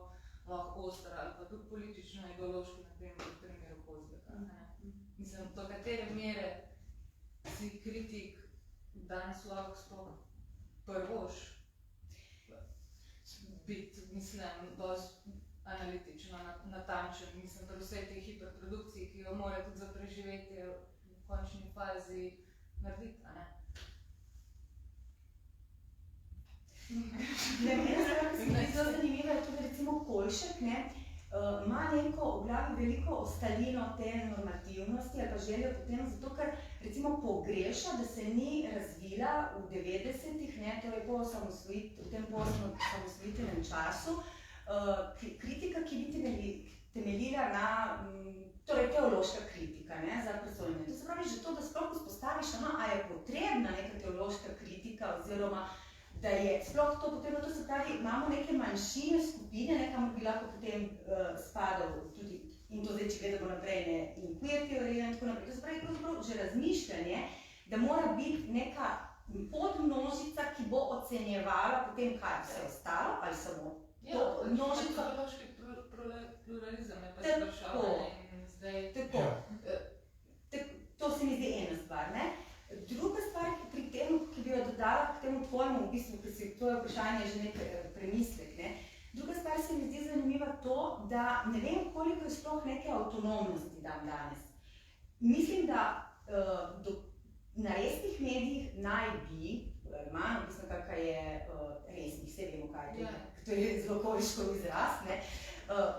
lahko oster ali pa tudi politično-ideološki na primeru Kozleka. Mislim, do katere mere si kritik danes lahko sploh prvoš biti, mislim, analitično natančen. Mislim, da vse te hiperprodukcije, ki jo mora tudi za preživetje v končni fazi narediti, a ne? Mene se mi zdi zelo zanimivo, je tudi recimo Kolšek, ne, ima neko v glavi veliko ostalino te normativnosti ali pa željo potem, zato ker recimo pogreša, da se ni razvila v 90-ih, ne, torej v tem posamosvojitvenem času, kritika, ki bi temeljila na, torej teološka kritika, ne, za presojanje. To se pravi, že to, da sploh vzpostaviš, a je potrebna neka teološka kritika oziroma da je sploh to potrebno, to se pravi, imamo neke manjšine, skupine, ne, kamor bi lahko potem spadal tudi, in to zdaj, če gledamo naprej, ne, in queer teorija in tako naprej. To se pravi, pravzaprav že razmišljanje, da mora biti neka podmnožica, ki bo ocenjevala potem, kaj je vse ostalo, ali samo to množico. Teološki pluralizem je pa sprašavanje in zdaj... Tako. To se mi zdi ena stvar, ne. Druga stvar, pri tem, ki bi jo dodala k temu tvojemu, v bistvu, ker si tvoje vprašanje že nekaj premislek, ne. Druga stvar se mi zdi zanimiva to, da ne vem, koliko je sploh neke avtonomnosti dan danes. Mislim, da na resnih medijih naj bi, manj, v bistvu, kakaj je resnih, vse vemo, kaj je to je zelo koliškov izraz, ne,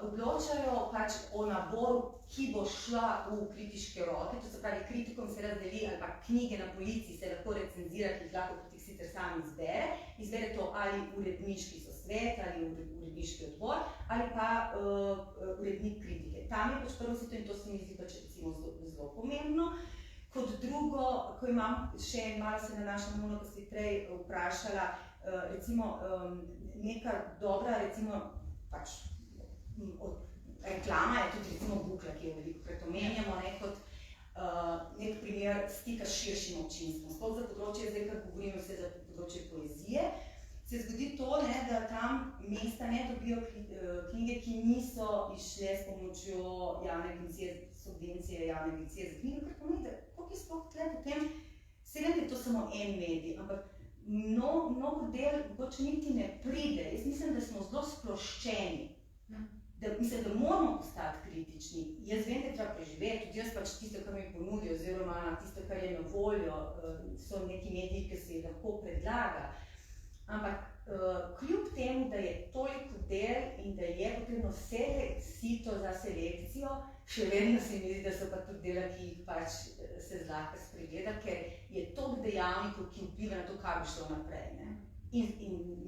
odločajo pač o naboru, ki bo šla v kritiške roke, to se pravi, kritikom se razdeli, ali pa knjige na policiji se lahko recenzira, ki jih lahko kritik sicer sam izbere to ali uredniški sosvet, ali uredniški odbor, ali pa urednik kritike. Tam je pač prvo se to in to se mi zdi pač recimo zelo pomembno. Kot drugo, ko imam še malo se nanašam ono, ko si prej vprašala, recimo neka dobra, recimo pač reklama je tudi recimo Bukla, ki jo velikokrat omenjamo, ne, kot nek primer stika s širšim občinstvom. Sploh za področje, zdaj kar govorimo vse za področje poezije, se zgodi to, ne, da tam mesta ne dobijo knjige, ki niso išle s pomočjo javne agencije, subvencije javne agencije za knjige, kar pomeni, da koliko je sploh tle potem, seveda je to samo en medij, ampak mnogo del mogoče niti ne pride. Jaz mislim, da smo zelo sploščeni. Mislim, da moramo postati kritični. Jaz vem, da je treba preživeti, tudi jaz pač tisto, kar mi ponudijo, oziroma tisto, kar je na voljo, so neki mediji, ki se jih lahko predlaga. Ampak kljub temu, da je toliko del in da je potrebno vse sito za selekcijo, še vedno se mi zdi, da so pa tudi dela, ki jih pač se zlahka spregleda, ker je toliko dejavnikov, ki vpliva na to, kaj bi šlo naprej. Ne? In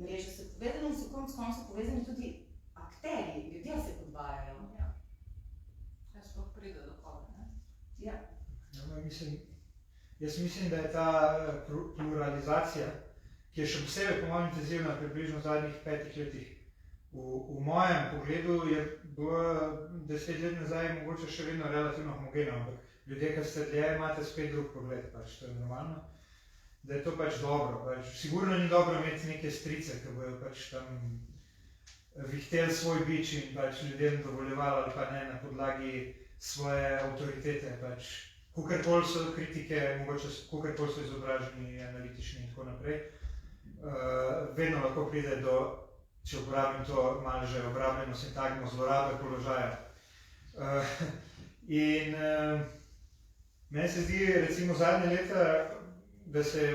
mreže so povezane in so konec koncev povezane tudi akterji, ljudje se podvajajo. Ja. Jaz sploh pride do koga, ne? Ja. Jaz mislim, da je ta pluralizacija, ki je še posebej po mojem intenzivna približno v zadnjih 5 letih. V mojem pogledu je bilo 10 let nazaj mogoče še vedno relativno homogeno, ampak ljudje, ki ste dlje, imate spet drug pogled, pač to je normalno. Da je to pač dobro. Pač, sigurno ni dobro imeti neke strice, ki bojo pač tam vihteli svoj bič in pač ljudem dovoljevali ali pa ne na podlagi svoje avtoritete. Pač, kakorkoli so kritike, mogoče kakorkoli so izobraženi, analitični in tako naprej. Vedno lahko pride do, če uporabim to malo že obrabljeno sintagmo, zlorabe položaja. In meni se zdi recimo zadnje leta, da se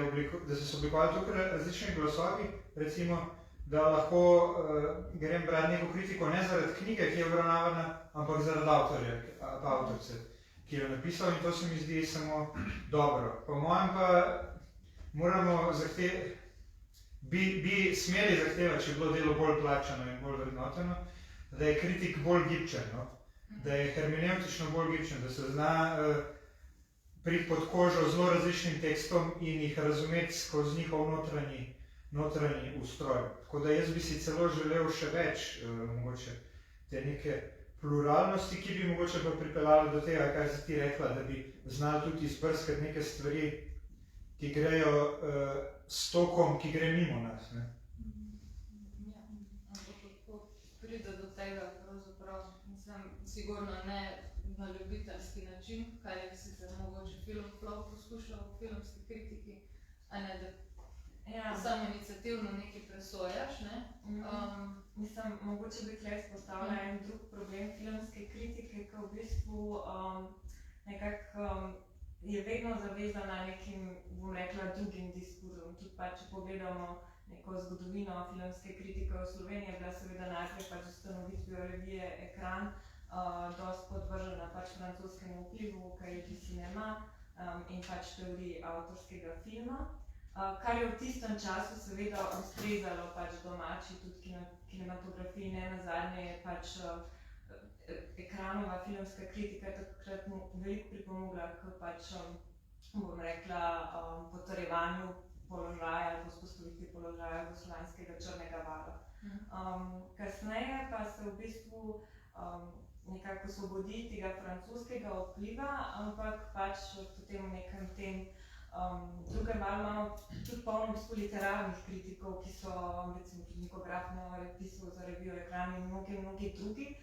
so oblikovali tukaj različni glasovi, recimo, da lahko grem brati neko kritiko ne zaradi knjige, ki je obravnavana, ampak zaradi avtorja, avtorice, ki jo je napisal in to se mi zdi samo dobro. Po mojem pa moramo bi smeli zahtevati, če je bilo delo bolj plačano in bolj vrednoteno, da je kritik bolj gibčen, no? Da je hermeneutično bolj gibčen, da se zna priti pod kožo zelo različnim tekstom in jih razumeti skozi njihov notranji ustroj. Tako da jaz bi si celo želel še več mogoče te neke pluralnosti, ki bi mogoče pa pripeljala do tega, kar si ti rekla, da bi znali tudi izbrskati neke stvari, ki grejo s tokom, ki gre mimo nas. Ne? Ja, ampak kako pride do tega, pravzaprav, mislim, sigurno ne na ljubiteljski način, kar je sicer mogoče film poskušal v filmski kritiki, a ne, da sam iniciativno nekaj presojaš, ne? Mislim, mogoče bi tukaj izpostavila en drug problem filmske kritike, ki v bistvu nekako je vedno zavezana nekim, bom rekla, drugim diskurzom. Tudi pač, če pogledamo neko zgodovino filmske kritike v Sloveniji, je bila seveda najprej pač ustanovitvijo revije Ekran dosti podvržena pač francoskemu vplivu, Cahiers du cinéma in pač teoriji avtorskega filma. Kar je v tistem času seveda ustrezalo pač domači tudi kinematografiji, ne nazadnje je pač Ekranova filmska kritika takrat veliko pripomogla k pač, bom rekla, potrjevanju položaja ali vzpostavitvi položaja jugoslovanskega črnega vala. Kasneje pa se v bistvu nekako osvobodi tega francoskega vpliva, ampak pač potem v nekem tem drugem valu imamo tudi polno literarnih kritikov, ki so, recimo tudi Niko Grafner je pisal za revijo Ekran in mnogi drugi.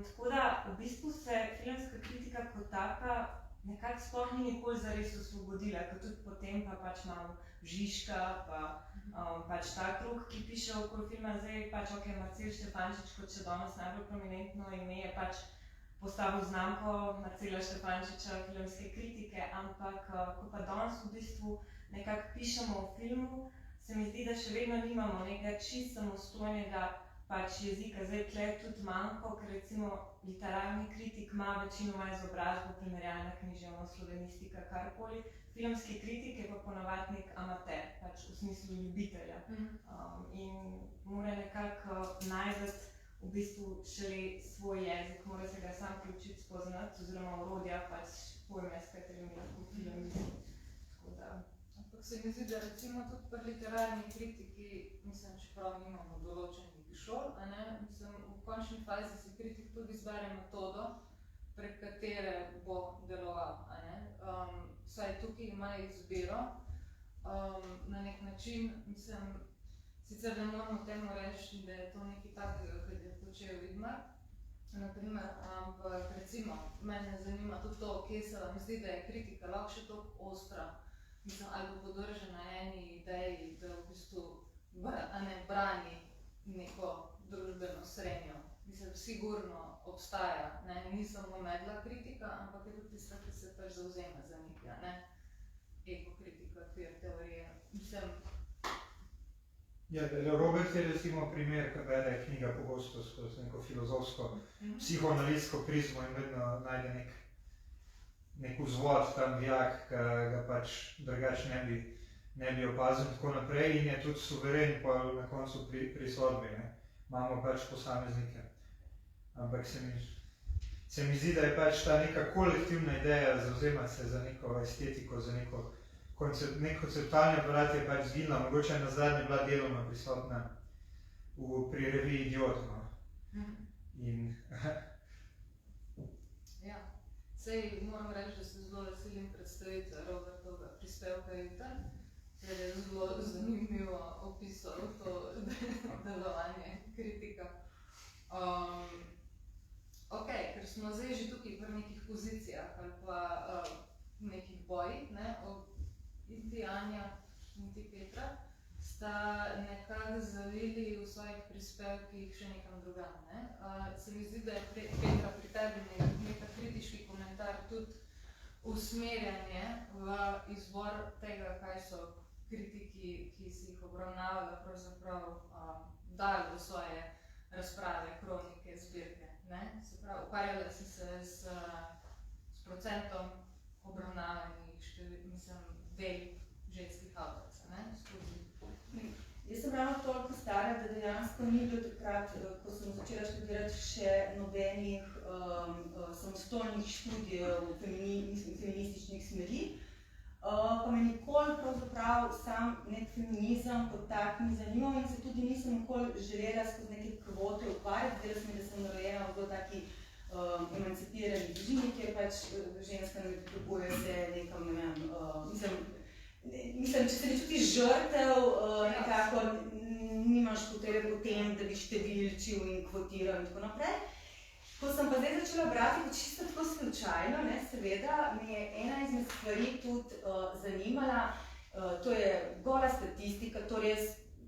Tako da v bistvu se filmska kritika kot taka nekako sploh ni nikoli zares osvobodila, ker tudi potem pa pač imamo Žižka, pa pač ta krug, ki piše okoli filma, zdaj pač ok, Marcel Štefančič kot še danes najbolj prominentno ime je pač postavil znamko Marcela Štefančiča filmske kritike, ampak ko pa danes v bistvu nekako pišemo o filmu, se mi zdi, da še vedno nimamo nekega čisto samostojnega pač jezika. Zdaj tle tudi manjko, ker recimo literarni kritik ima večinoma izobrazbo, primerjalna književnost, slovenistika, karkoli. Filmski kritik je pa ponavadi nek amater, pač v smislu ljubitelja. In mora nekako najti v bistvu šele svoj jezik, mora se ga sam priučiti spoznati, oziroma orodja, pač pojme, s katerimi lahko film misli. Ampak se mi zdi, da recimo tudi pri literarni kritiki, mislim, čeprav nimamo določenih šol, mislim, v končni fazi si kritik tudi izbere metodo, prek katere bo deloval. Vsaj tukaj ima izbiro, na nek način, mislim, sicer ne moramo temu reči, da je to nekaj takega, kot je počel Vidmar, naprimer, ampak recimo, mene zanima tudi to, kje se vam zdi, da je kritika lahko še toliko ostra, mislim, ali bo podržena eni ideji, da v bistvu brani neko družbeno srenjo. Mislim, sigurno obstaja, ni samo medla kritika, ampak je tudi tista, ki se pač zavzema za nekaj, ekokritika, queer teorije. Mislim... Ja, Robert je recimo primer, ki bere knjiga pogosto skozi neko filozofsko, psihoanalitsko prizmo in vedno najde nek vzvod tam vijak, ki ga pač drugače ne bi opazil tako naprej in je tudi suveren pa na koncu pri sodbi. Imamo pač posameznike. Ampak se mi zdi, da je pač ta neka kolektivna ideja zavzemati se za neko estetiko, za nek konceptualni aparat je pač zginila, mogoče je nazadnje bila deloma prisotna pri reviji Idiot. Ja, sej moram reči, da se zelo veselim predstaviti Robertovega prispevka jutri, ker je zelo zanimivo opisal to delovanje kritika. Ok, ker smo zdaj že tukaj pri nekih pozicijah ali pa nekih bojih, Inti Anja in ti Petra sta nekako zavili v svojih prispevkih še nekam drugam. Se mi zdi, da je Petra pri tebi neka kritiški komentar tudi usmerjanje v izbor tega, kaj so kritiki, ki si jih obravnavali, pravzaprav dali v svoje razprave, kronike, zbirke. Se pravi, ukvarjala si se s procentom obravnavanih del ženskih avtoric, Jaz sem ravno toliko stara, da dejansko ni bilo takrat, ko sem začela študirati, še nobenih samostojnih študijev feminističnih smeri. Pa me nikoli pravzaprav sam nek feminizem kot tak ni zanimal in se tudi nisem nikoli želela skozi neke kvote ukvarjati. Zdela se mi, da sem narojena v zelo taki emancipirani družini, kjer pač ženska ne potrebuje se nekam, ne vem, mislim, če se ne čutiš žrtev, nekako nimaš potrebe v tem, da bi številčil in kvotiral in tako naprej. Ko sem pa zdaj začela brati, pa čisto tako slučajno, seveda, me je ena izmed stvari tudi zanimala, to je gola statistika, torej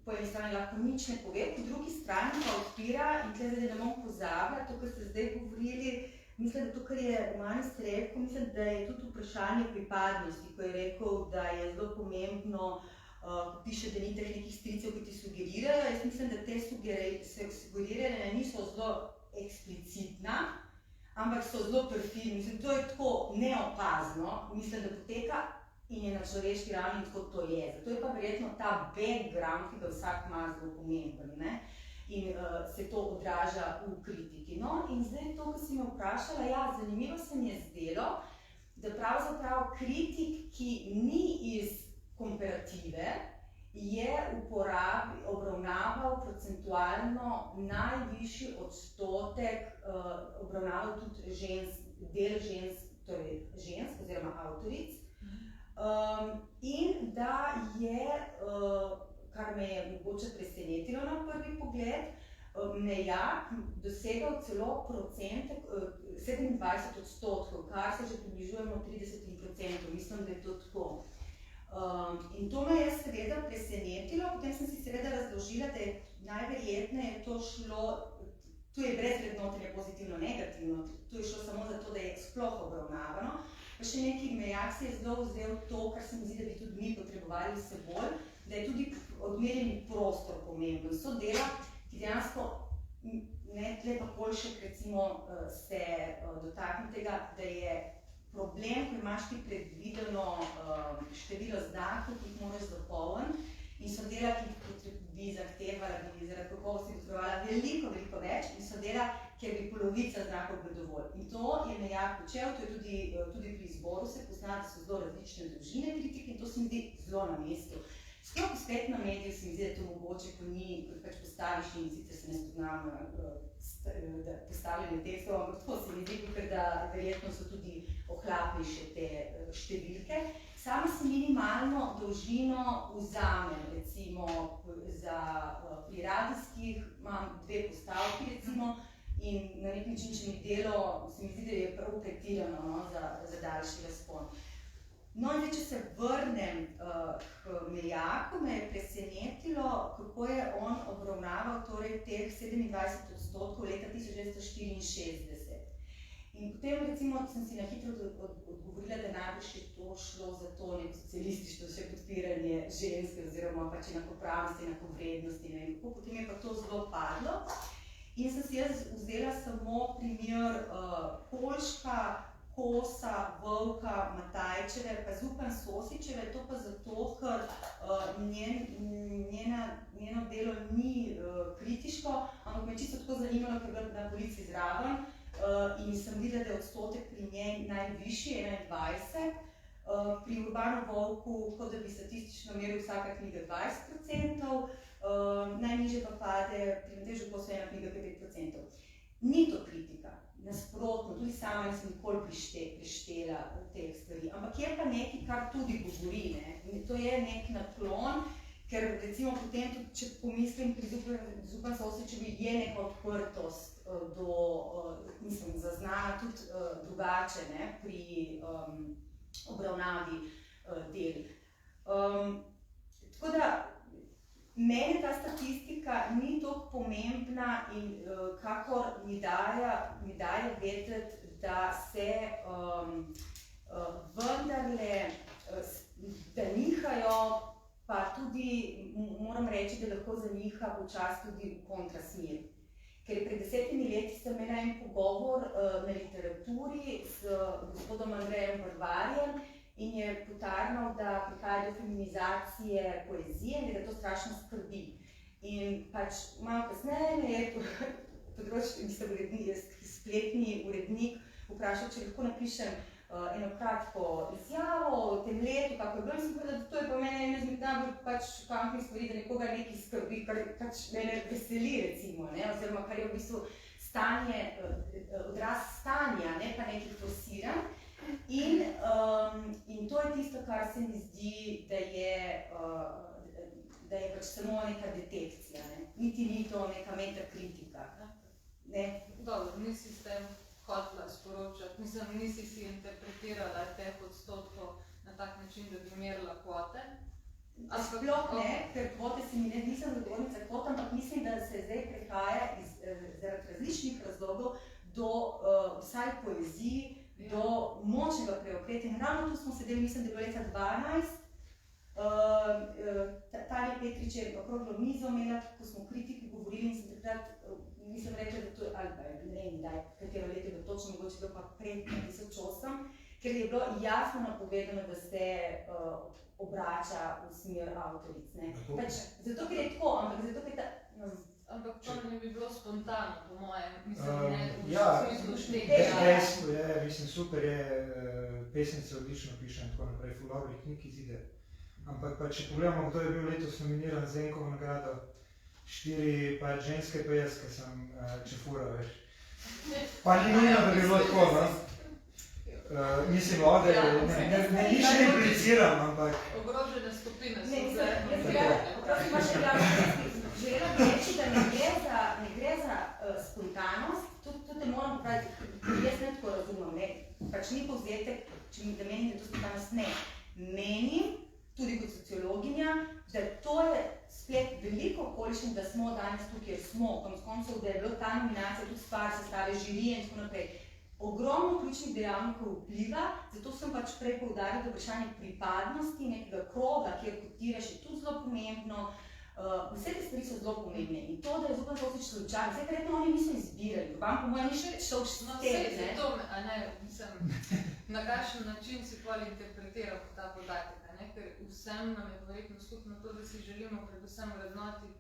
po eni strani lahko nič ne pove, po drugi strani pa odpira in tle zdaj ne bom pozabila, to, kar ste zdaj govorili, mislim, da to, kar je Romanis rekel, mislim, da je tudi vprašanje pripadnosti, ko je rekel, da je zelo pomembno, ko piše, da ni teh nekih stricev, ki ti sugerirajo. Jaz mislim, da te sugeriranja niso zelo eksplicitna, ampak so zelo perfidni. Mislim, to je tako neopazno, mislim, da poteka in je na človeški ravni tako to je. Zato je pa verjetno ta background, ki ga vsak ima, zelo pomemben, ne? In se to odraža v kritiki. No, in zdaj to, ko si me vprašala, ja, zanimivo se mi je zdelo, da pravzaprav kritik, ki ni iz komparative, je obravnaval procentualno najvišji odstotek, obravnaval tudi del žensk oziroma avtoric, in da je, kar me je mogoče presenetilo na prvi pogled, Nejak dosegal celo procentek 27%, kar se že približujemo 30%, mislim, da je to tako. In to me je seveda presenetilo, potem sem si seveda razložila, da je najverjetneje to šlo, tu je brez vrednotenja pozitivno-negativno, tu je šlo samo zato, da je sploh obravnavano. Pa še nekaj Nejak si je zelo vzel to, kar se mi zdi, da bi tudi mi potrebovali vse bolj, da je tudi odmerjeni prostor pomemben. So dela, ki dejansko, ne tle pa Polšek recimo se dotakne tega, da je problem, ko imaš ti predvideno število znakov, ki jih moraš zapolniti, in so dela, ki bi zahtevala, da bi zaradi kakovosti potrebovala veliko več, in so dela, kjer bi polovica znakov bilo dovolj. In to je Nejak počel, to je tudi pri izboru se pozna, da so zelo različne dolžine kritike in to se mi zdi zelo na mestu. Sploh spet na mediju se mi zdi, da je to mogoče, ko pač postaviš in sicer se ne spoznam postavljanje tekstov, ampak tako se mi zdi, da verjetno so tudi ohlapnejše te številke. Sama si minimalno dolžino vzamem, recimo pri radijskih imam 2 postavki recimo in na nek način, če mi delo, se mi zdi, da je prav pretirano za daljši razpon. No in če se vrnem k Nejaku, me je presenetilo, kako je on obravnaval torej teh 27% leta 1964. In potem recimo sem si na hitro odgovorila, da najbolj je to šlo za to neko socialistično še podpiranje ženske oziroma pač enakopravnosti, enakovrednosti, ne vem kako, potem je pa to zelo padlo. In sem si jaz vzela samo primer Polška, Kosa, Vovka, Matajčeve, pa Zupan Sosičeve, to pa zato, ker njeno delo ni kritiško, ampak me čisto tako zanimalo, ker je bila na Polici zraven in sem videla, da je odstotek pri njej najvišji, 21%, pri Urbanu Vovku, kot da bi statistično meril vsaka knjiga 20%, najnižje pa pade pri Matežu Kosu ena knjiga 5%. Ni to kritika. Nasprotno, tudi sama nisem nikoli preštela teh stvari, ampak je pa nekaj, kar tudi govori, ne? To je nek naklon, ker recimo potem tudi, če pomislim pri Zupan Sosičevi, je neka odprtost mislim, zaznana tudi drugače, ne? Pri obravnavi del. Tako da, mene ta statistika ni toliko pomembna in kakor mi daje vedeti, da se vendarle, da nihajo, pa tudi moram reči, da lahko zaniha počasi tudi v kontrasmer. Ker pred 10 leti sem imela en pogovor na literaturi s gospodom Andrejem Barvarjem, in je potarnal, da prihaja do feminizacije poezije in da to strašno skrbi. In pač malo kasneje me je spletni urednik vprašal, če lahko napišem eno kratko izjavo o tem letu, kako je bilo, in sem povedala, da to je pa mene ena izmed najbolj pač šokantnih stvari, da nekoga nekaj skrbi, kar pač mene veseli recimo, ne, oziroma kar je v bistvu stanje, odraz stanja, ne pa nekih forsiranj. In to je tisto, kar se mi zdi, da je pač samo neka detekcija, ne? Niti ni to neka metakritika. Dobro, nisi s tem hotela sporočati, mislim, nisi si interpretirala teh odstotkov na tak način, da bi merila kvote? Sploh ne, ker kvote se mi nisem zagovornica kvot, ampak mislim, da se zdaj prehaja zaradi različnih razlogov do vsaj poeziji, do močnega preokretja. In ravno tu smo sedeli, mislim, da je bilo leta 12. Tanja Petrič je okroglo mizo imela, ko smo kritiki govorili in sem takrat, nisem rekla, da to je, ali pa ne vem, katero leto je bilo točno, mogoče bilo pa pred 2008, ker je bilo jasno napovedano, da se obrača v smer avtoric. Zato, ker je tako, ampak zato, ker ta... Ampak to ne bi bilo spontano, po mojem, mislim, Ja, v smislu štega. dejstvo je, mislim, super je, pesnice odlično piše in tako naprej, ful dobrih knjig izide. Ampak pa če pogledamo, kdo je bil letos nominiran za Zenkovo nagrado, 4 pa ženske pa jaz, ker sem čefura, veš. Pa ni nujno, da bi bilo tako, no? Mislim, ode, ne nič ne impliciram, ampak... Ogrožene skupine so Ne, zdaj. želela bi reči, da ne gre za spontanost, to te moram popraviti, jaz ne tako razumem, ne, pač ni povzetek, da menim, da je to spontanost, ne. Menim, tudi kot sociologinja, da to je spet veliko okoliščin, da smo danes tukaj, kjer smo, konec koncev, da je bila ta nominacija tudi stvar sestave žirije in tako naprej. Ogromno ključnih dejavnikov vpliva, zato sem pač prej poudarila, da vprašanje pripadnosti nekega kroga, kjer kotiraš, je tudi zelo pomembno. Vse te stvari so zelo pomembne in to, da je Zupan Tošić slučajno, vse verjetno oni niso izbirali, vam po mojem ni še šel No, te, vse ne? to, a ne, mislim, na kakšen način si pol interpretiral ta podatek, a ne, ker vsem nam je verjetno skupno to, da si želimo predvsem vrednotiti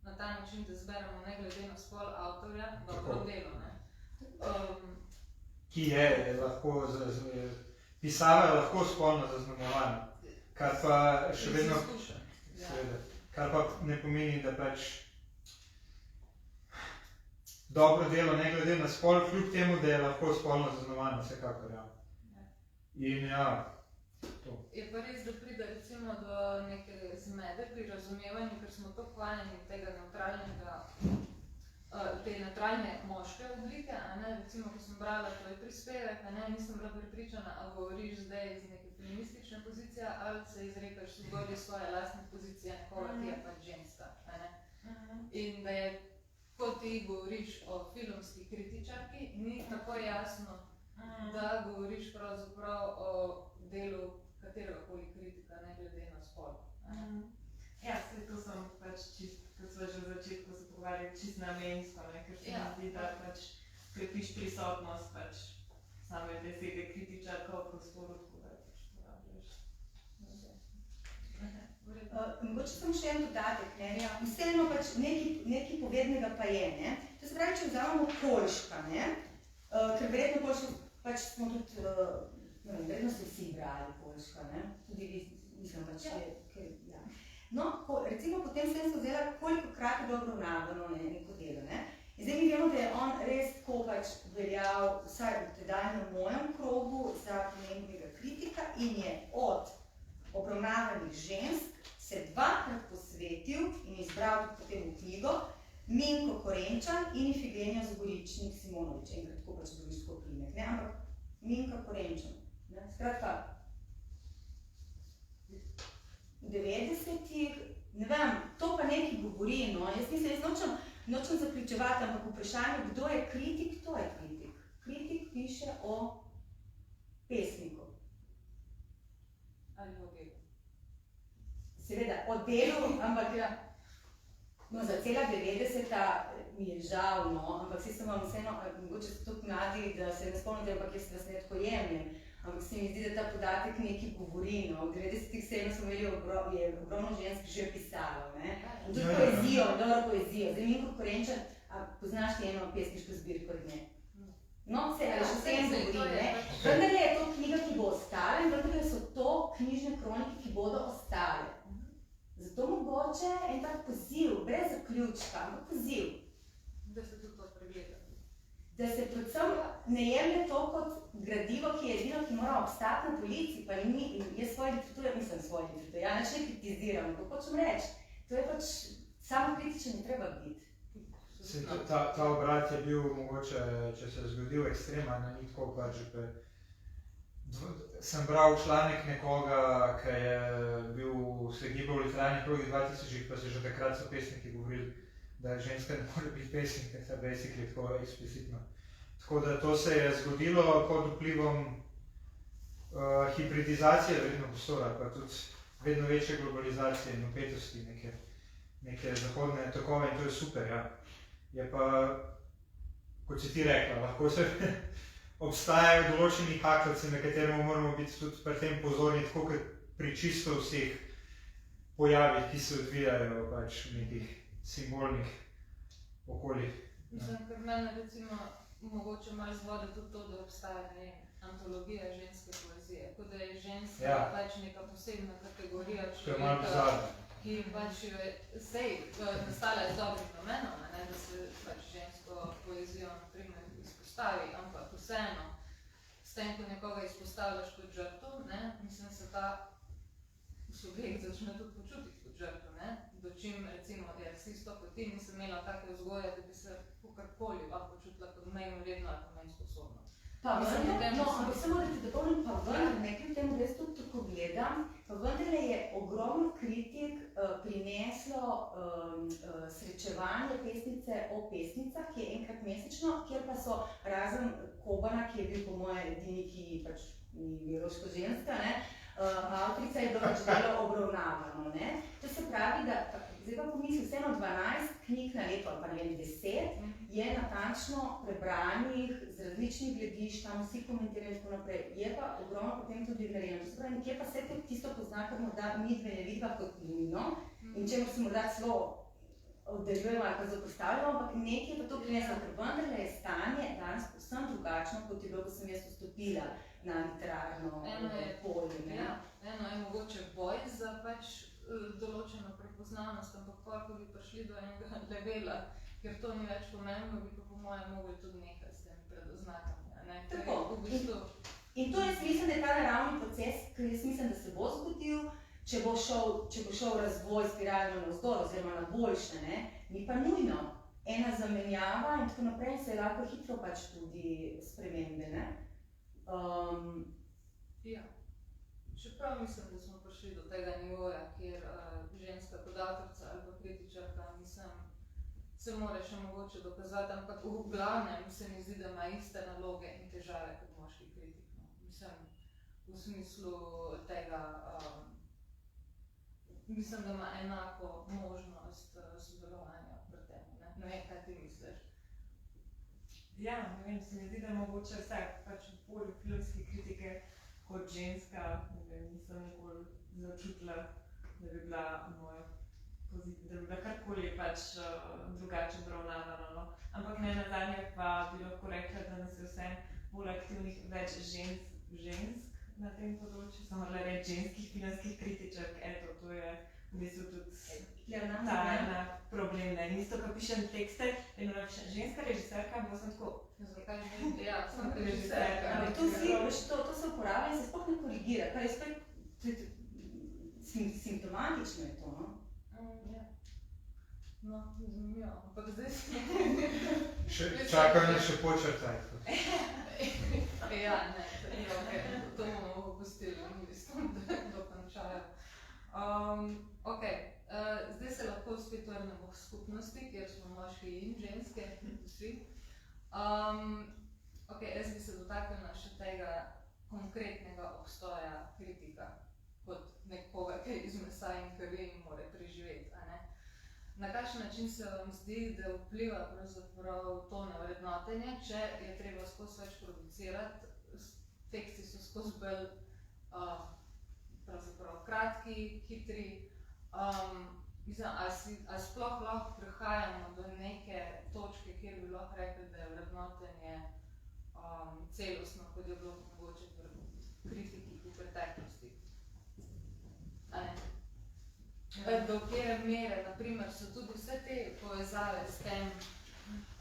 na ta način, da zberemo ne glede na spol avtorja, dobro delo, ne. Ki je lahko, pisava je lahko spolno zaznamovana, kar pa še vedno, seveda, kar pa ne pomeni, da pač dobro delo ne glede na spol, kljub temu, da je lahko spolno zaznamovano, vsekakor, ja. In ja, to. Je pa res, da pride recimo do neke zmede pri razumevanju, ker smo tako hvaljeni tega neutralnega, te neutralne moške oblike, a ne, recimo, ko sem brala tvoj prispevek, a ne, nisem bila prepričana, a govoriš zdaj iz neke feministične pozicije, ali se izrekaš zgolj iz svoje lastne pozicije nekoga, ki je pač ženska, a ne. In da je, ko ti govoriš o filmski kritičarki, ni tako jasno, da govoriš pravzaprav o delu kateregakoli kritika, ne glede na spol. Ja, to sem pač čist, kot smo že v začetku se pogovarjali, čist namensko, ne, ker se mi zdi, da pač krepiš prisotnost pač same besede kritičarka v prostoru, tako da pač porabljaš. Mogoče samo še en dodatek, ne, vseeno pač nekaj povednega pa je, ne. To se pravi, če vzamemo Poljška, ne, ker verjetno Poljška pač smo tudi, ne vem, verjetno ste vsi brali Poljška, ne, tudi vi, mislim pač, ker, ja. No, recimo potem sem se vzela, kolikokrat je bilo obravnavano neko delo, ne. In zdaj mi vemo, da je on res tako pač veljal, vsaj tedaj na mojem krogu, za pomembnega kritika in je od obravnavanih žensk se dvakrat posvetil in izbral tudi potem v knjigo Minko Korenčan in Ifigenija Zgoričnik Simonovič, enkrat tako pač drugiško primek, ne, ampak Minka Korenčan, ne, skratka, v 90-ih, ne vem, to pa nekaj govori, no, jaz nočem zaključevati, ampak vprašanje, kdo je kritik, to je kritik. Kritik piše o pesniku. Ali o delu. Seveda, o delu, ampak ja, no, za cela 90-ta mi je žal, no, ampak si sem vam vseeno, mogoče so tudi mladi, da se ne spomnite, ampak jaz vas ne tako jemljem. Ampak se mi zdi, da ta podatek nekaj govori, no. V 90-ih smo imeli ogromno žensk že pisalo, ne. Tudi poezijo, dobro poezijo. Zdaj Minko Korenčan, a poznaš ti eno pesniško zbirko od nje? No, ali še s tem govori, ne. Vendar je to knjiga, ki bo ostala in vendar so to knjižne kronike, ki bodo ostale. Zato mogoče en tak poziv, brez zaključka, ampak poziv. Da se tudi to pregleda. Da se predvsem ne jemlje to kot gradivo, ki je edino, ki mora obstati na polici, pa ni, jaz svoje literature, mislim svoje literature, ja, neč ne kritiziram, ampak hočem reči, to je pač samo kritičen je treba biti. Ta obrat je bil mogoče, če se je zgodil ekstreman, ni tako pač, sem bral članek nekoga, ki je bil v se je gibal v literarnih krogih 2000, pa se že takrat so pesniki govorili, da ženska ne more biti pesnika, ta basically tako eksplicitno. Tako da to se je zgodilo pod vplivom hibridizacije verjetno prostora, pa tudi vedno večje globalizacije in upetosti neke zahodne tokove in to je super, ja. Je pa, kot si ti rekla, lahko se obstajajo določeni hakovci, na katerem moramo biti tudi pri tem pozorni, tako kot pri čisto vseh pojavih, ki se odvijajo pač v nekih simbolnih okoljih. Mislim, ker mene recimo mogoče malo zvode tudi to, da obstaja, ne vem, antologija ženske poezije, kot da je ženska pač neka posebna kategorija človeka, ki pač nastala iz dobrih namenov, da se pač žensko poezijo naprimer izpostavi, ampak vseeno, s tem, ko nekoga izpostavljaš kot žrtev, mislim, se ta subjekt začne tudi počutiti kot žrtev, do čim recimo je rasist to kot ti, nisem imela take vzgoje, da bi se kakorkoli lahko počutila kot manj vredno ali pa manj sposobno. Ampak samo da ti dopolnim, pa vendar, nekaj v tem, da jaz tudi tako gledam, pa vendarle je ogromno kritik prineslo srečevanje pesnice o pesnicah, ki je enkrat mesečno, kjer pa so razen Kobana, ki je bil po moje edini, ki pač ni biološko ženska, avtorica je bilo pač delo obravnavano. To se pravi, da zdaj pa pomisli, vseeno 12 knjig na leto, ali pa ne 10, je natančno prebranih z različnih gledišč, tam vsi komentirajo in tako naprej. Je pa ogromno potem tudi narejeno. To se pravi, nekje pa se tisto pozna, kar morda mi dve ne vidiva kot nujno in čemu se morda celo oddaljujemo ali pa zopostavljamo, ampak nekje pa to prineslo, ker vendarle je stanje danes povsem drugačno, kot je bilo, ko sem jaz vstopila na literarno polje. Eno je mogoče boj za pač določeno prepoznavnost, ampak ko bi prišli do enega levela, ker to ni več pomembno, bi pa po mojem mogli tudi nekaj s temi predoznakami. Tako. In to jaz mislim, da je ta naravni proces, ker jaz mislim, da se bo zgodil, če bo šel razvoj spiralno navzdol oziroma na boljše, ni pa nujno. Ena zamenjava in tako naprej se lahko hitro pač tudi spremembe, Ja. Čeprav mislim, da smo prišli do tega nivoja, kjer ženska kot avtorica ali pa kritičarka, se more še mogoče dokazati, ampak v glavnem se mi zdi, da ima iste naloge in težave kot moški kritik. Mislim, v smislu tega, mislim, da ima enako možnost sodelovanja pri tem. Ne vem, kaj ti misliš? Ja, ne vem, se mi zdi, da mogoče vsak pač v polju filmske kritike kot ženska, nisem nikoli začutila, da bi bila moja pozicija, da bi bila karkoli pač drugače obravnavano. Ampak ne nazadnje pa bi lahko rekla, da nas je vsem bolj aktivnih več žensk na tem področju. Sem morala reči ženskih filmskih kritičark, eto, to je v bistvu tudi ta problem. In isto, ko pišem tekste, eno napišem ženska režiserka, bo sem tako, zakaj ne? Ja, sem režiserka. To se uporablja in se sploh ne korigira, kar je spet simptomatično je to, Ja. No, zanimivo, ampak zdaj Čakajo nas še počrtaj. Ja, ne, to bomo opustili, v bistvu, da dokončajo. Zdaj se lahko spet vrnemo k skupnosti, kjer smo moški in ženske, vsi. Jaz bi se dotaknila še tega konkretnega obstoja kritika, kot nekoga, ki iz mesa in krvi in more preživeti. Na kakšen način se vam zdi, da vpliva pravzaprav to na vrednotenje, če je treba skozi več producirati, teksti so skozi bolj pravzaprav kratki, hitri. Ali sploh lahko prihajamo do neke točke, kjer bi lahko rekli, da je vrednotenje celostno, kot je bilo mogoče v kritiki v preteklosti. Do kjer mere, naprimer, so tudi vse te povezave s tem,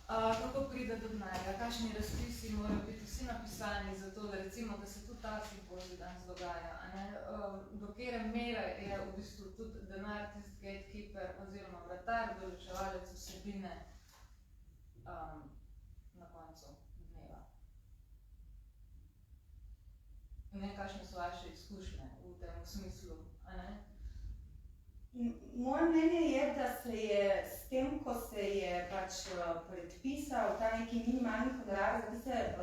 kako pride do denarja, kakšni razpisi morajo biti vsi napisani za to, da recimo, da se tudi ta simpozij danes dogaja. Do kjer mere je v bistvu tudi denar tisti gatekeeper oziroma vratar, določevalec vsebine na koncu dneva. Ne vem, kakšne so vaše izkušnje v tem smislu, Moje mnenje je, da se je s tem, ko se je pač predpisal ta neki minimalni honorar za tiste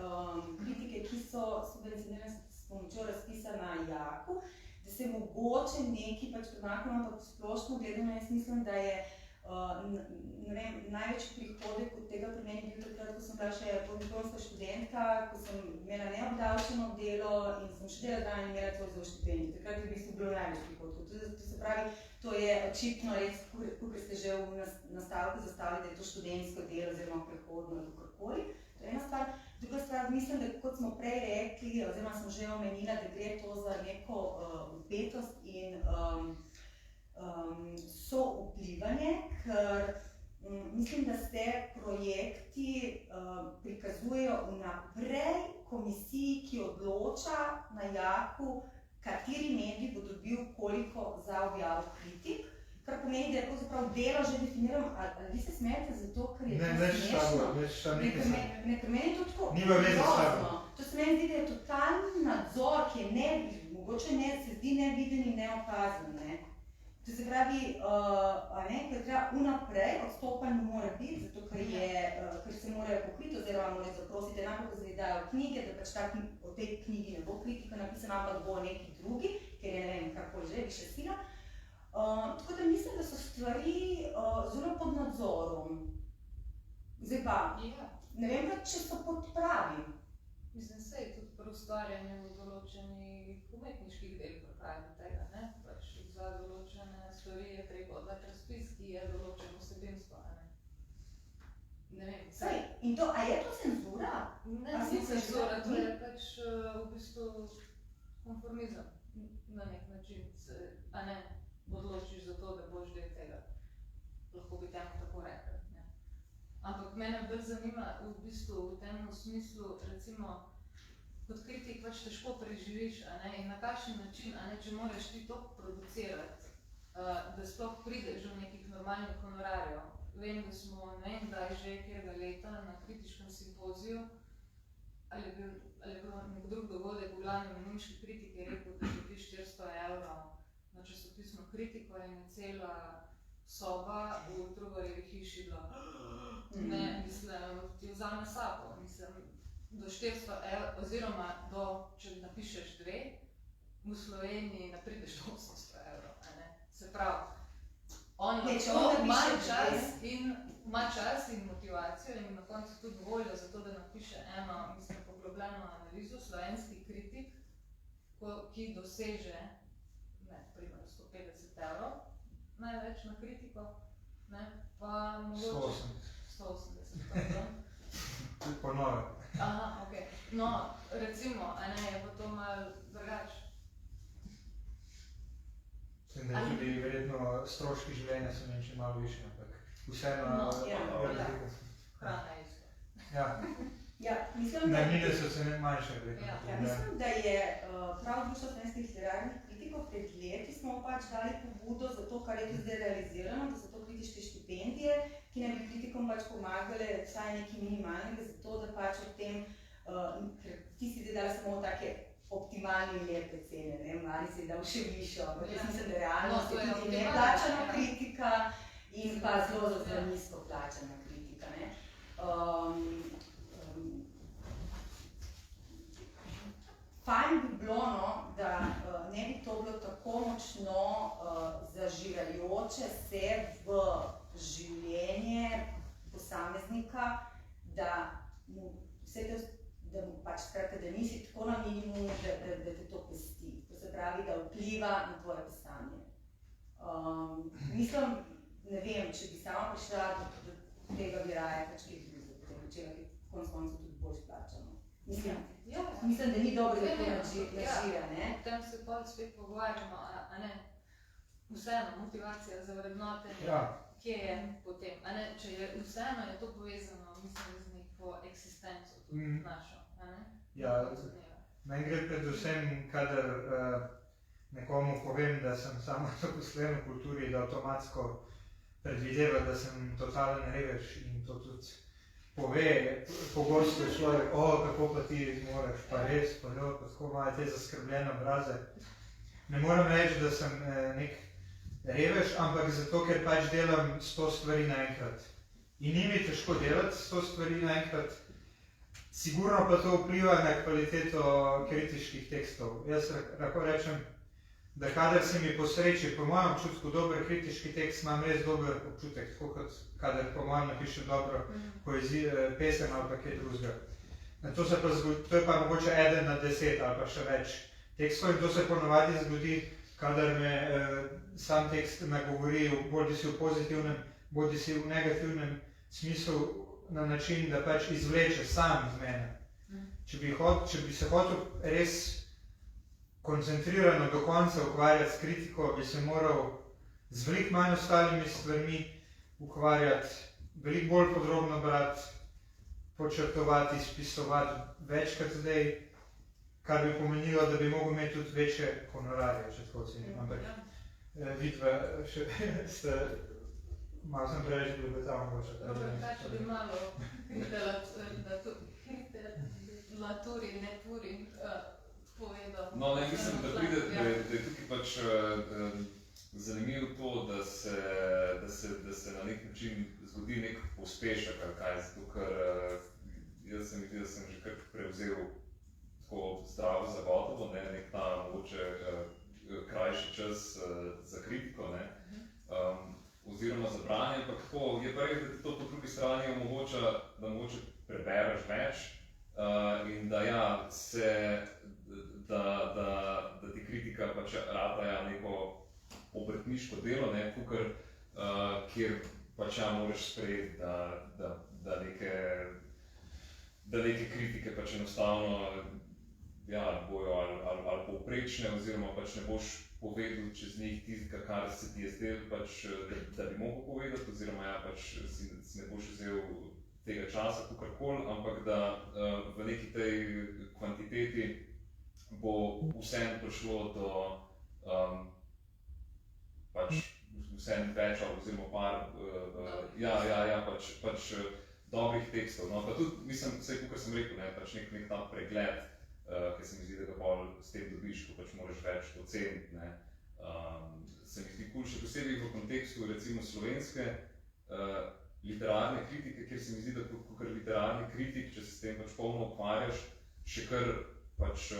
kritike, ki so subvencionirane s pomočjo razpisa na JAK-u, da se je mogoče neki pač premaknilo, ampak splošno gledano, jaz mislim, da je največji prihodek od tega pri meni bil takrat, ko sem bila še podiplomska študentka, ko sem imela neobdavčeno delo in sem še delala dan in imela Zoisovo štipendijo. Takrat je v bistvu bilo največ prihodkov. To se pravi, to je očitno res, kot ste že v nastavku zastavili, da je to študentsko delo oziroma prehodno ali kakorkoli. To je ena stvar. Druga stvar, mislim, da kot smo prej rekli, oziroma sem že omenila, da gre to za neko vpetost in souvplivanje, ker mislim, da se projekti prikazujejo vnaprej komisiji, ki odloča na JAK-u, kateri medij bo dobil koliko za objavo kritik, kar pomeni, da je pravzaprav delo že definirano, ali vi se smejete zato, ker je to smešno? Ne, ker meni to tako grozno. To se meni zdi, da je totalni nadzor, ki je nevidni, mogoče se zdi neviden in neopazen, ne? To se pravi, ker treba vnaprej odstopanj mora biti, zato ker se morajo pokriti oziroma morajo zaprositi enako, ko se dajo knjige, da pač o tej knjigi ne bo kritika napisana, ampak bo neki drugi, ker je ne vem, karkoli že, više sila. Tako da mislim, da so stvari zelo pod nadzorom. Zdaj pa, ne vem pa, če so pod pravim. Mislim, se je tudi pri ustvarjanju določenih umetniških del pripravi tega, ne? Pač za določene stvari je treba oddati razpis, ki je določen vsebinsko, ne vem. Saj, in to, a je to cenzura? Ne, ni cenzura, to je pač v bistvu konformizem na nek način, a ne odločiš za to, da boš del tega. Lahko bi temu tako rekli. Ampak mene bolj zanima v bistvu v tem smislu, recimo, kot kritik pač težko preživiš, in na kakšen način, če moraš ti to producirati, da sploh prideš do nekih normalnih honorarjev. Vem, da smo, ne vem, da je že kjerega leta na kritiškem simpoziju, ali je bil nek drug dogodek, v glavnem nemški kritik je rekel, da dobi 400 € na časopisno kritiko in je cela soba v Trubarjevi hiši bila. Ne, mislim, ti vzame sapo, mislim, do 400 € oziroma če napišeš 2, v Sloveniji ne prideš do 800 €, ne? Se pravi, on ima čas in motivacijo in na koncu tudi voljo za to, da napiše eno, mislim, poglobljeno analizo, slovenski kritik, ki doseže, ne, primer 150 € največ na kritiko, ne, pa mogoče 180, pardon. Po nove. Aha, okej. No, recimo, je pa to malo drugače. Sem da tudi verjetno stroški življenja so menjši malo više, ampak vseeno hrana je isto. Najmnine so se manjše verjetno. Mislim, da je prav Društvo slovenskih literarnih kritikov pred leti smo pač dali pobudo za to, kar je tudi zdaj realizirano, da so to kritiške štipendije, ki naj bi kritikom pač pomagale vsaj nekaj minimalnega, zato da pač o tem, ker ti si dali samo take optimalne in lepe cene, ne, mali si dal še višjo, ampak jaz mislim, da realnost je tudi neplačana kritika in pa zelo nizko plačana kritika, ne. Fajn bi bilo, da ne bi to bilo tako močno zažirajoče se v življenje posameznika, da mu pač skratka, da nisi tako na minimumu, da te to pesti. To se pravi, da vpliva na tvoje pisanje. Mislim, ne vem, če bi sama prišla do tega bi raje pač kaj drugega, potem čega bi konec koncev tudi bolj splačano. Mislim, da ni dobro, da to nažira, ne? O tem se pa spet pogovarjamo, a ne? Vseeno, motivacija za vrednotenje, kje je potem, a ne? Če je vseeno, je to povezano, mislim, z neko eksistenco tudi našo, a ne? Ja, meni gre predvsem, kadar nekomu povem, da sem samo zaposlen v kulturi, da avtomatsko predvideva, da sem totalen revež in to tudi pove, pogosto je človek, kako pa ti moraš, pa res, pa tako imajo te zaskrbljene obraze. Ne moram reči, da sem nek revež, ampak zato, ker pač delam 100 stvari naenkrat. In ni mi težko delati 100 stvari naenkrat, sigurno pa to vpliva na kvaliteto kritiških tekstov. Jaz lahko rečem, da kadar se mi posreči, po mojem občutku, dober kritiški tekst, imam res dober občutek, tako kot kadar po mojem napišem dobro pesem ali pa kaj drugega. To je pa mogoče 1 na 10 ali pa še več tekstov in to se ponovadi zgodi, kadar me sam tekst nagovori bodisi v pozitivnem, bodisi v negativnem smislu na način, da pač izvleče sam iz mene. Če bi se hotel res koncentrirano do konca ukvarjati s kritiko, bi se moral z veliko manj ostalimi stvarmi ukvarjati, veliko bolj podrobno brati, počrtovati, spisovati večkrat zdaj, kar bi pomenilo, da bi mogel imeti tudi večje honorarje, če tako ocenim. Ampak vidva še ste, malo sem preveč blebetal mogoče. Kaj če bi malo laturi, ne turi povedal? No, ne, mislim, da pride, da je tukaj pač zanimivo to, da se na nek način zgodi nek pospešek ali kaj, zato ker jaz sem že kar prevzel tako zdravo za gotovo, nek ta mogoče krajši čas za kritiko, oziroma za branje, ampak tako je pa res, da ti to po drugi strani omogoča, da mogoče prebereš več in da ja, da ti kritika pač rataja neko obrtniško delo, tukaj, kjer pač ja moraš sprejeti, da neke kritike pač enostavno bojo ali povprečne, oziroma pač ne boš povedal čez njih tistega, kar se ti je zdel, pač, da bi mogel povedati, oziroma ja, pač si ne boš vzel tega časa, kakorkoli, ampak da v neki tej kvantiteti bo vseeno prišlo do pač vseeno več, oziroma par pač dobrih tekstov. No, pa tudi, mislim, vse, kot sem rekel, pač nek ta pregled, ki se mi zdi, da ga bolj s tem dobiš, ko pač moraš več oceniti, se mi zdi cool, še posebej v kontekstu, recimo, slovenske literarne kritike, kjer se mi zdi, da kot literarni kritik, če se s tem pač polno ukvarjaš, še kar pač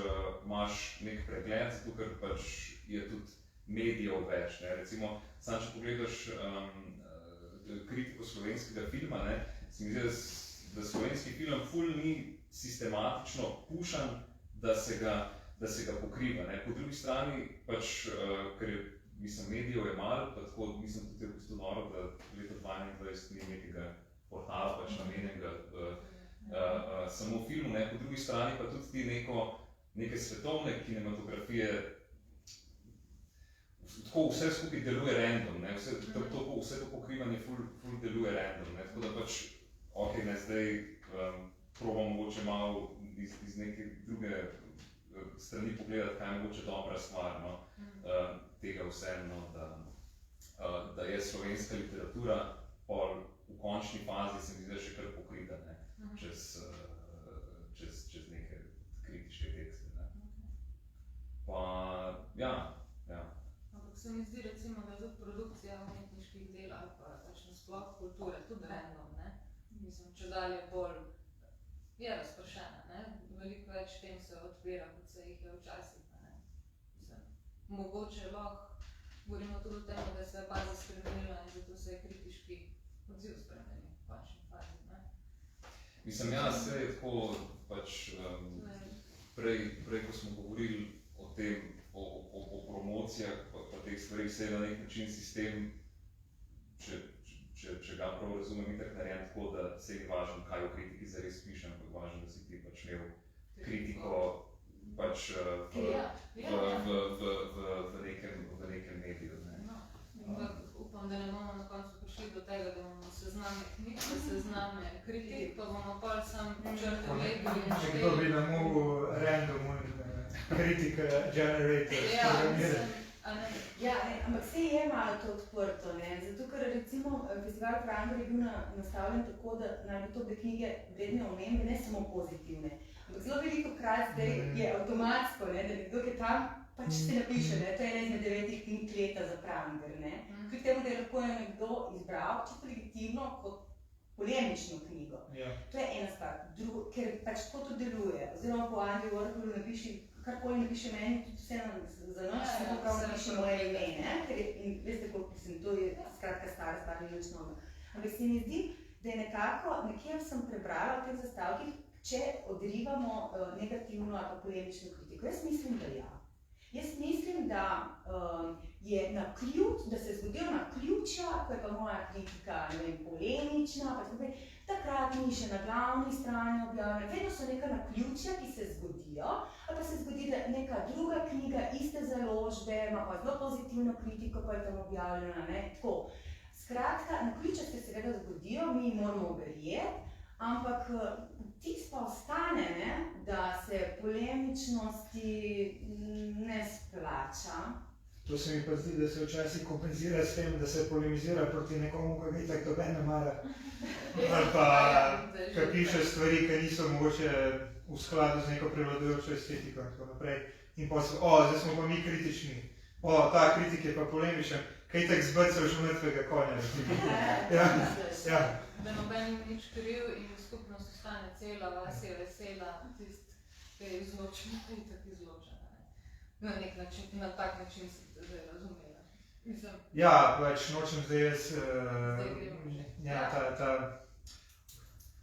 imaš nek pregled, zato ker pač je tudi medijev več. Recimo, sam če pogledaš kritiko slovenskega filma, se mi zdi, da slovenski film ful ni sistematično pušan, da se ga pokriva. Po drugi strani, pač, ker je medijev je malo, pa tako mislim tudi v bistvu noro, da leta 2021 ni nekega portala pač namenjenega samo filmu, po drugi strani pa tudi ti neke svetovne kinematografije, tako vse skupaj deluje random, vse to pokrivanje ful deluje random, tako da pač, ok, zdaj probam mogoče malo iz neke druge strani pogledati, kaj je mogoče dobra stvar, tega vseeno, da je slovenska literatura v končni fazi se mi zdi še kar pokrita čez neke kritiške tekste. Pa, ja. Ampak se mi zdi recimo, da je tudi produkcija umetniških del ali pa pač nasploh kulture tudi random, Mislim, če dalje bolj je razpršena, Veliko več tem se odpira, kot se jih je včasih, Mogoče lahko govorimo tudi o tem, da se je baza spremenila in zato se je kritiški odziv spremenil v končni fazi, Mislim, ja, se je tako, pač, prej, ko smo govorili o tem, o promocijah, pa teh stvarih, se je na nek način sistem, če ga prav razumem, itak narejen tako, da se ni važno, kaj v kritiki zares pišem, ampak važno, da si ti pač imel kritiko pač v nekem mediju. Upam, da ne bomo na koncu prišli do tega, da bomo sezname knjig, sezname kritik, pa bomo pol sam črte gledali in šteli. Kdo bi nam mogel random kritika generator. Ampak vse je malo to odprto, zato ker recimo festival Pranger je bil nastavljen tako, da naj bi to bile knjige vredne omembe, ne samo pozitivne. Ampak zelo veliko krat zdaj je avtomatsko, da nekdo, ki tam pač se napiše, to je ena izmed 9 knjig leta za Pranger, temu, da je lahko nekdo izbral čisto legitimno kot polemično knjigo. Ja. To je ena stvar, ker pač tako to deluje. Oziroma po Andy Warholu napiši, karkoli napiše meni, tudi vseeno za noč, se to prav napiše moje ime, ne? Ker je, in veste, koliko mislim, to je skratka stara stvar, ni nič novega. Ampak se mi zdi, da je nekako, nekje sem prebrala v teh zastavkih, če odrivamo negativno ali pa polemično kritiko. Jaz mislim, da ja. Jaz mislim, da je da se je zgodilo naključja, ko je pa moja kritika, ne vem, polemična, pa tako, takrat ni še na glavni strani objavljena. Vedno so neka naključja, ki se zgodijo, ali pa se zgodi, da neka druga knjiga iste založbe ima pa zelo pozitivno kritiko, pa je tam objavljena, ne, tako. Skratka, naključja se seveda zgodijo, mi moramo verjeti, ampak tisto pa ostane, ne, da se polemičnosti ne splača. To se mi pa zdi, da se včasih kompenzira s tem, da se polemizira proti nekomu, ki ga itak noben ne mara. Ali pa, ki piše stvari, ki niso mogoče v skladu z neko prevladujočo estetiko in tako naprej. In pa se, zdaj smo pa mi kritični. Ta kritik je pa polemičen. Kaj tak zbrcal že mrtvega konja. Ja. Da noben ni nič kriv in skupnost ostane cela, vas je vesela, tist, ki je izločen, ki je tako izločena. Na nek način, na tak način se te zdaj razumela. Mislim. Ja, pač nočem zdaj jaz,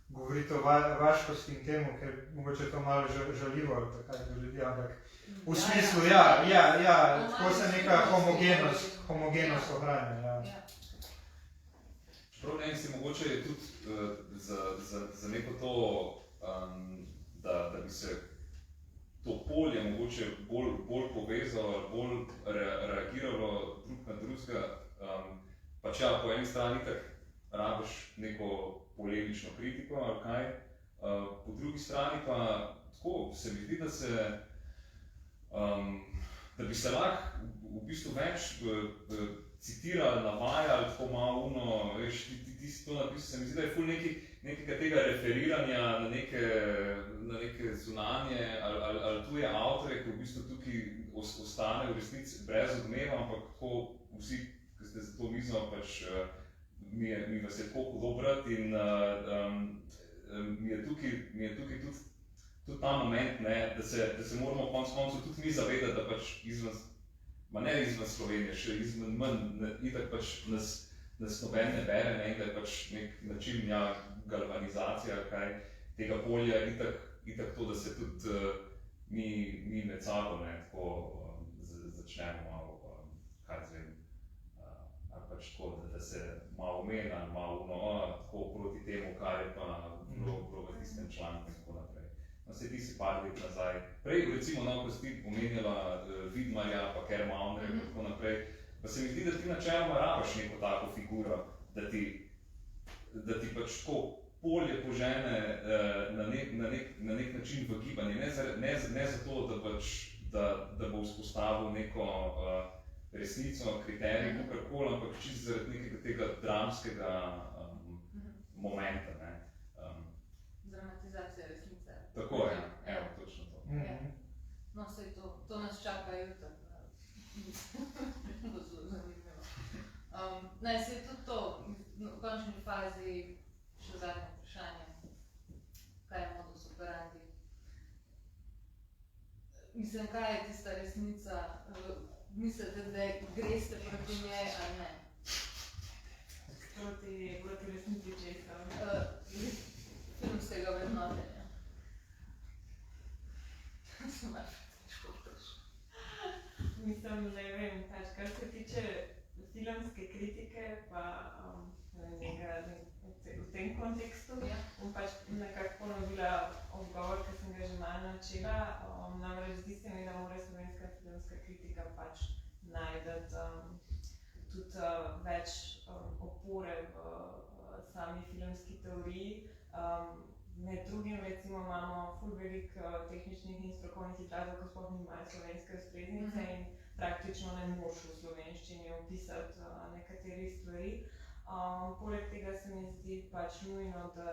govoriti o vaškosti in temu, ker mogoče je to malo žaljivo ali takaj do ljudi, ampak v smislu, tako se neka homogenost ohranja. Čeprav ne si mogoče tudi za neko to, da bi se to polje mogoče bolj povezalo, bolj reagiralo drug na drugega, pač ja, po eni strani tak rabiš neko polemično kritiko ali kaj, po drugi strani pa tako se mi zdi, da bi se lahko v bistvu več citirali, navajali, tako malo veš, ti si to napisal, se mi zdi, da je ful nekega tega referiranja na neke zunanje ali tuje avtorje, ki v bistvu tukaj ostane v resnici brez odmeva, ampak tako vsi, ki ste za to mizo, pač mi vas je tako hudo brati in mi je tukaj tudi ta moment, ne, da se moramo konec koncev tudi mi zavedati, da pač ne izven Slovenije, še izven manj, itak pač nas noben ne bere, ne, in da je pač nek način galvanizacija kaj tega polja, itak to, da se tudi mi med sabo tako začnemo malo, kaj zvem, ali pač tako, da se malo mena, malo tako proti temu, kar je pa bilo v tistem članku in tako naprej. No, se ti si par let nazaj. Prej, recimo, ko si ti omenjala Vidmarja, pa Kermaundre in tako naprej, pa se mi zdi, da ti načeloma rabiš neko tako figuro, da ti pač tako polje požene na nek način v gibanje. Ne zato, da bo vzpostavil neko resnico, kriterij, kakorkoli, ampak čisto zaradi nekega tega dramskega momenta. Dramatizacija resnice. Tako je, evo, točno to. No, sej to nas čaka jutri. Zelo zanimivo. Ne, sej tudi to, v končni fazi, še zadnje vprašanje, kaj je modus operandi? Mislim, kaj je tista resnica? Mislite, da greste proti njej ali ne? Proti resnici česa? Filmskega vrednotenja. Sem malo težko vprašala. Mislim, ne vem, pač, kar se tiče filmske kritike, pa v tem kontekstu, bom pač nekako ponovila odgovor, ki sem ga že malo načela. Namreč zdi se mi, da mora slovenska filmska kritika pač najdeti tudi več opore v sami filmski teoriji. Med drugim, recimo, imamo ful veliko tehničnih in strokovnih izrazov, ko sploh nimajo slovenske ustreznice in praktično ne moš v slovenščini opisati nekaterih stvari. Poleg tega se mi zdi pač nujno, da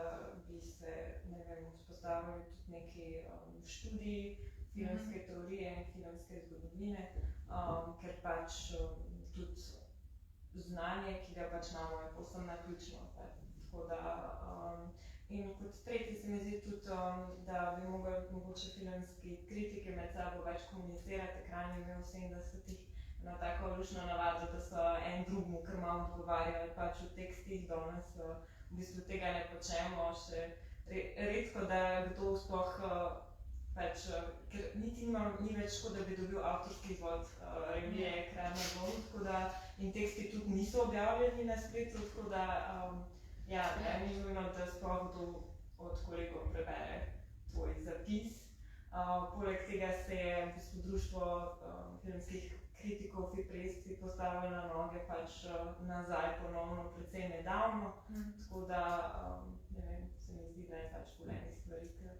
bi se, ne vem, vzpostavili tudi neki študiji filmske teorije in filmske zgodovine, ker pač tudi znanje, ki ga pač imamo, je povsem naključno. Tako da, in kot tretji se mi zdi tudi, da bi mogoče filmski kritiki med sabo več komunicirati. Ekran je imel v 70-ih eno tako lušno navado, da so en drugmu kar malo odgovarjali pač v tekstih. Danes v bistvu tega ne počnemo, še redko, da kdo sploh pač, ker niti ni več tako, da bi dobil avtorski izvod revije Ekran ne bom, tako da in teksti tudi niso objavljeni na spletu, tako da ja, ni nujno, da sploh kdo od kolegov prebere tvoj zapis. Poleg tega se je v bistvu društvo filmskih kritikov FIPRES postavilo na noge pač nazaj ponovno precej nedavno, tako da ne vem, se mi zdi, da je pač poleni stvari, ker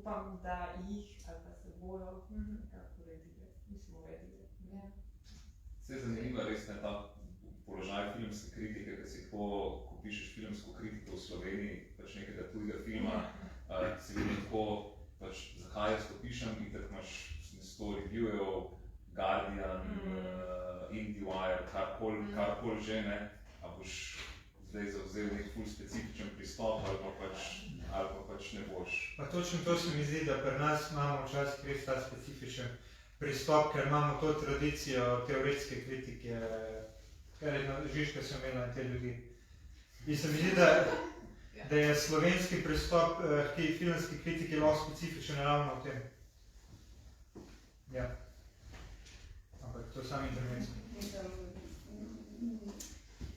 upam, da jih ali pa se bojo nekako uredili, uredili. Se je zanimiva res ta položaj filmske kritike, ker si tako, ko pišeš filmsko kritiko v Sloveniji, pač nekega tujega filma, si vedno tako, pač zakaj jaz to pišem, in tako imaš 100 reviewjev, Guardian, IndieWire, karkoli že, ne, a boš zdaj zavzel nek ful specifičen pristop ali pa pač ne boš. Pa točno to se mi zdi, da pri nas imamo včasih res ta specifičen pristop, ker imamo to tradicijo teoretske kritike, kar je Žižka so imela in te ljudi. In se mi zdi, da je slovenski pristop k filmski kritiki lahko specifičen ravno v tem. Ja. Ampak to je sam intervencija.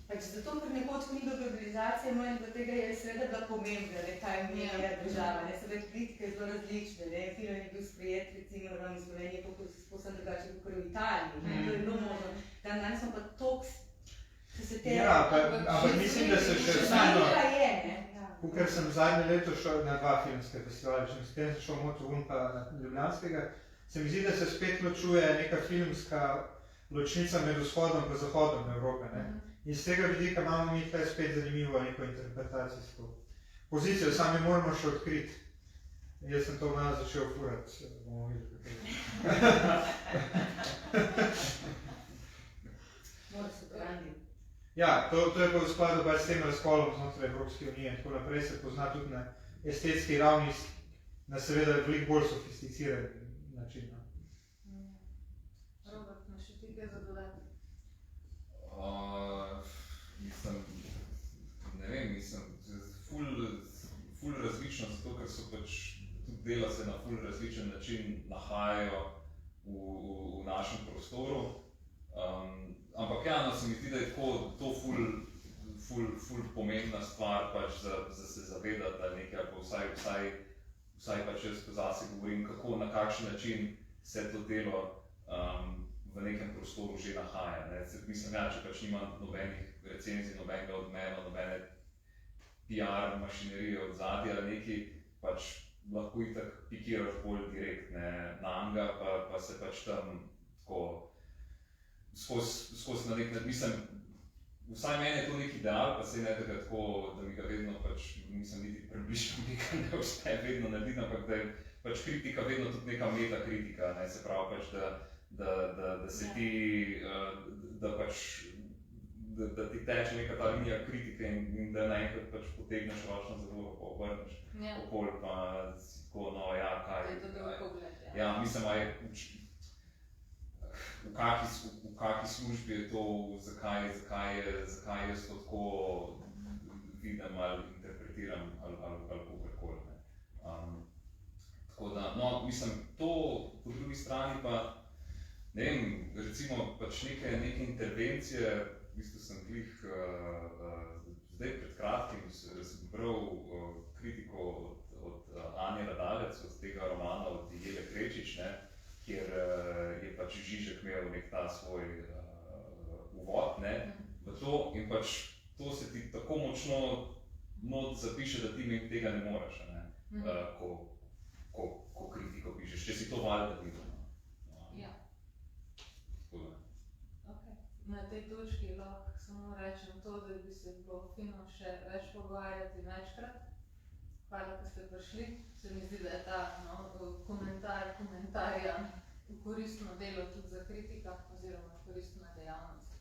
Pač zato, ker nekoč knjiga globalizacije moja do tega je seveda bila pomembna, kaj menja država, ne, seveda kritika je zelo različna, ne, film je bil sprejet, recimo, v Sloveniji, povsem drugače kot v Italiji, ne, to je bilo možno. Dan smo pa toks, so se te... Ja, ampak mislim, da se še vsajno... Ja. Ker sem zadnje leto šel na 2 filmske festivale, s tem sem šel Motovun pa na Ljubljanskega, se mi zdi, da se spet ločuje neka filmska ločnica med vzhodom in zahodom Evrope, ne. In z tega vidika imamo mi tukaj spet zanimivo neko interpretacijsko pozicijo, sami moramo še odkriti. Jaz sem to malo začel furati, bomo videli, Ja, to je pa v skladu s tem razkolom znotraj Evropske unije in tako naprej se pozna tudi na estetski ravni, na seveda veliko bolj sofisticiran način. Robert, imaš še ti kaj za dodati? Mislim, ful različno, zato ker so pač tudi dela se na ful različen način nahajajo v našem prostoru. Ampak ja, no, se mi zdi, da je to ful pomembna stvar, pač za se zavedati ali nekaj, ali vsaj pač jaz zase govorim, kako, na kakšen način se to delo v nekem prostoru že nahaja. Ne. Mislim, ja, če pač nima nobenih recenzij, nobenega odmena, nobene PR mašinerije od zadja ali nekaj, pač lahko itak pikiraš bolj direkt, ne, na anga, pa se pač tam tako skozi na nek način, mislim, vsaj meni je to nek ideal, pa se ne tako, da mi ga vedno pač, nisem niti približno nekaj ne uspe vedno narediti, ampak da je pač kritika vedno tudi neka metakritika, ne, se pravi pač, da se ti, da pač, da ti teče neka ta linija kritike in da naenkrat pač potegneš ročno zavoro, pa obrneš okoli, pa si tako, no ja, kaj je. To je drug pogled, ja. Ja, mislim, v kaki službi je to, zakaj jaz to tako vidim ali interpretiram ali kakorkoli. Tako da, no, mislim, to po drugi strani pa, ne vem, recimo pač neke intervencije, v bistvu sem glih zdaj pred kratkim sem bral kritiko od Anje Radalec, od tega romana od Jele Krečič, ne, kjer je pač Žižek imel nek ta svoj uvod, ne, v to in pač to se ti tako močno not zapiše, da ti tega ne moreš, ne, ko kritiko pišeš, če si to valjda videl. Ja. Na tej točki lahko samo rečem to, da bi se bilo fino še več pogovarjati večkrat. Hvala, da ste prišli. Se mi zdi, da je ta komentarja koristno delo tudi za kritika oziroma koristna dejavnost.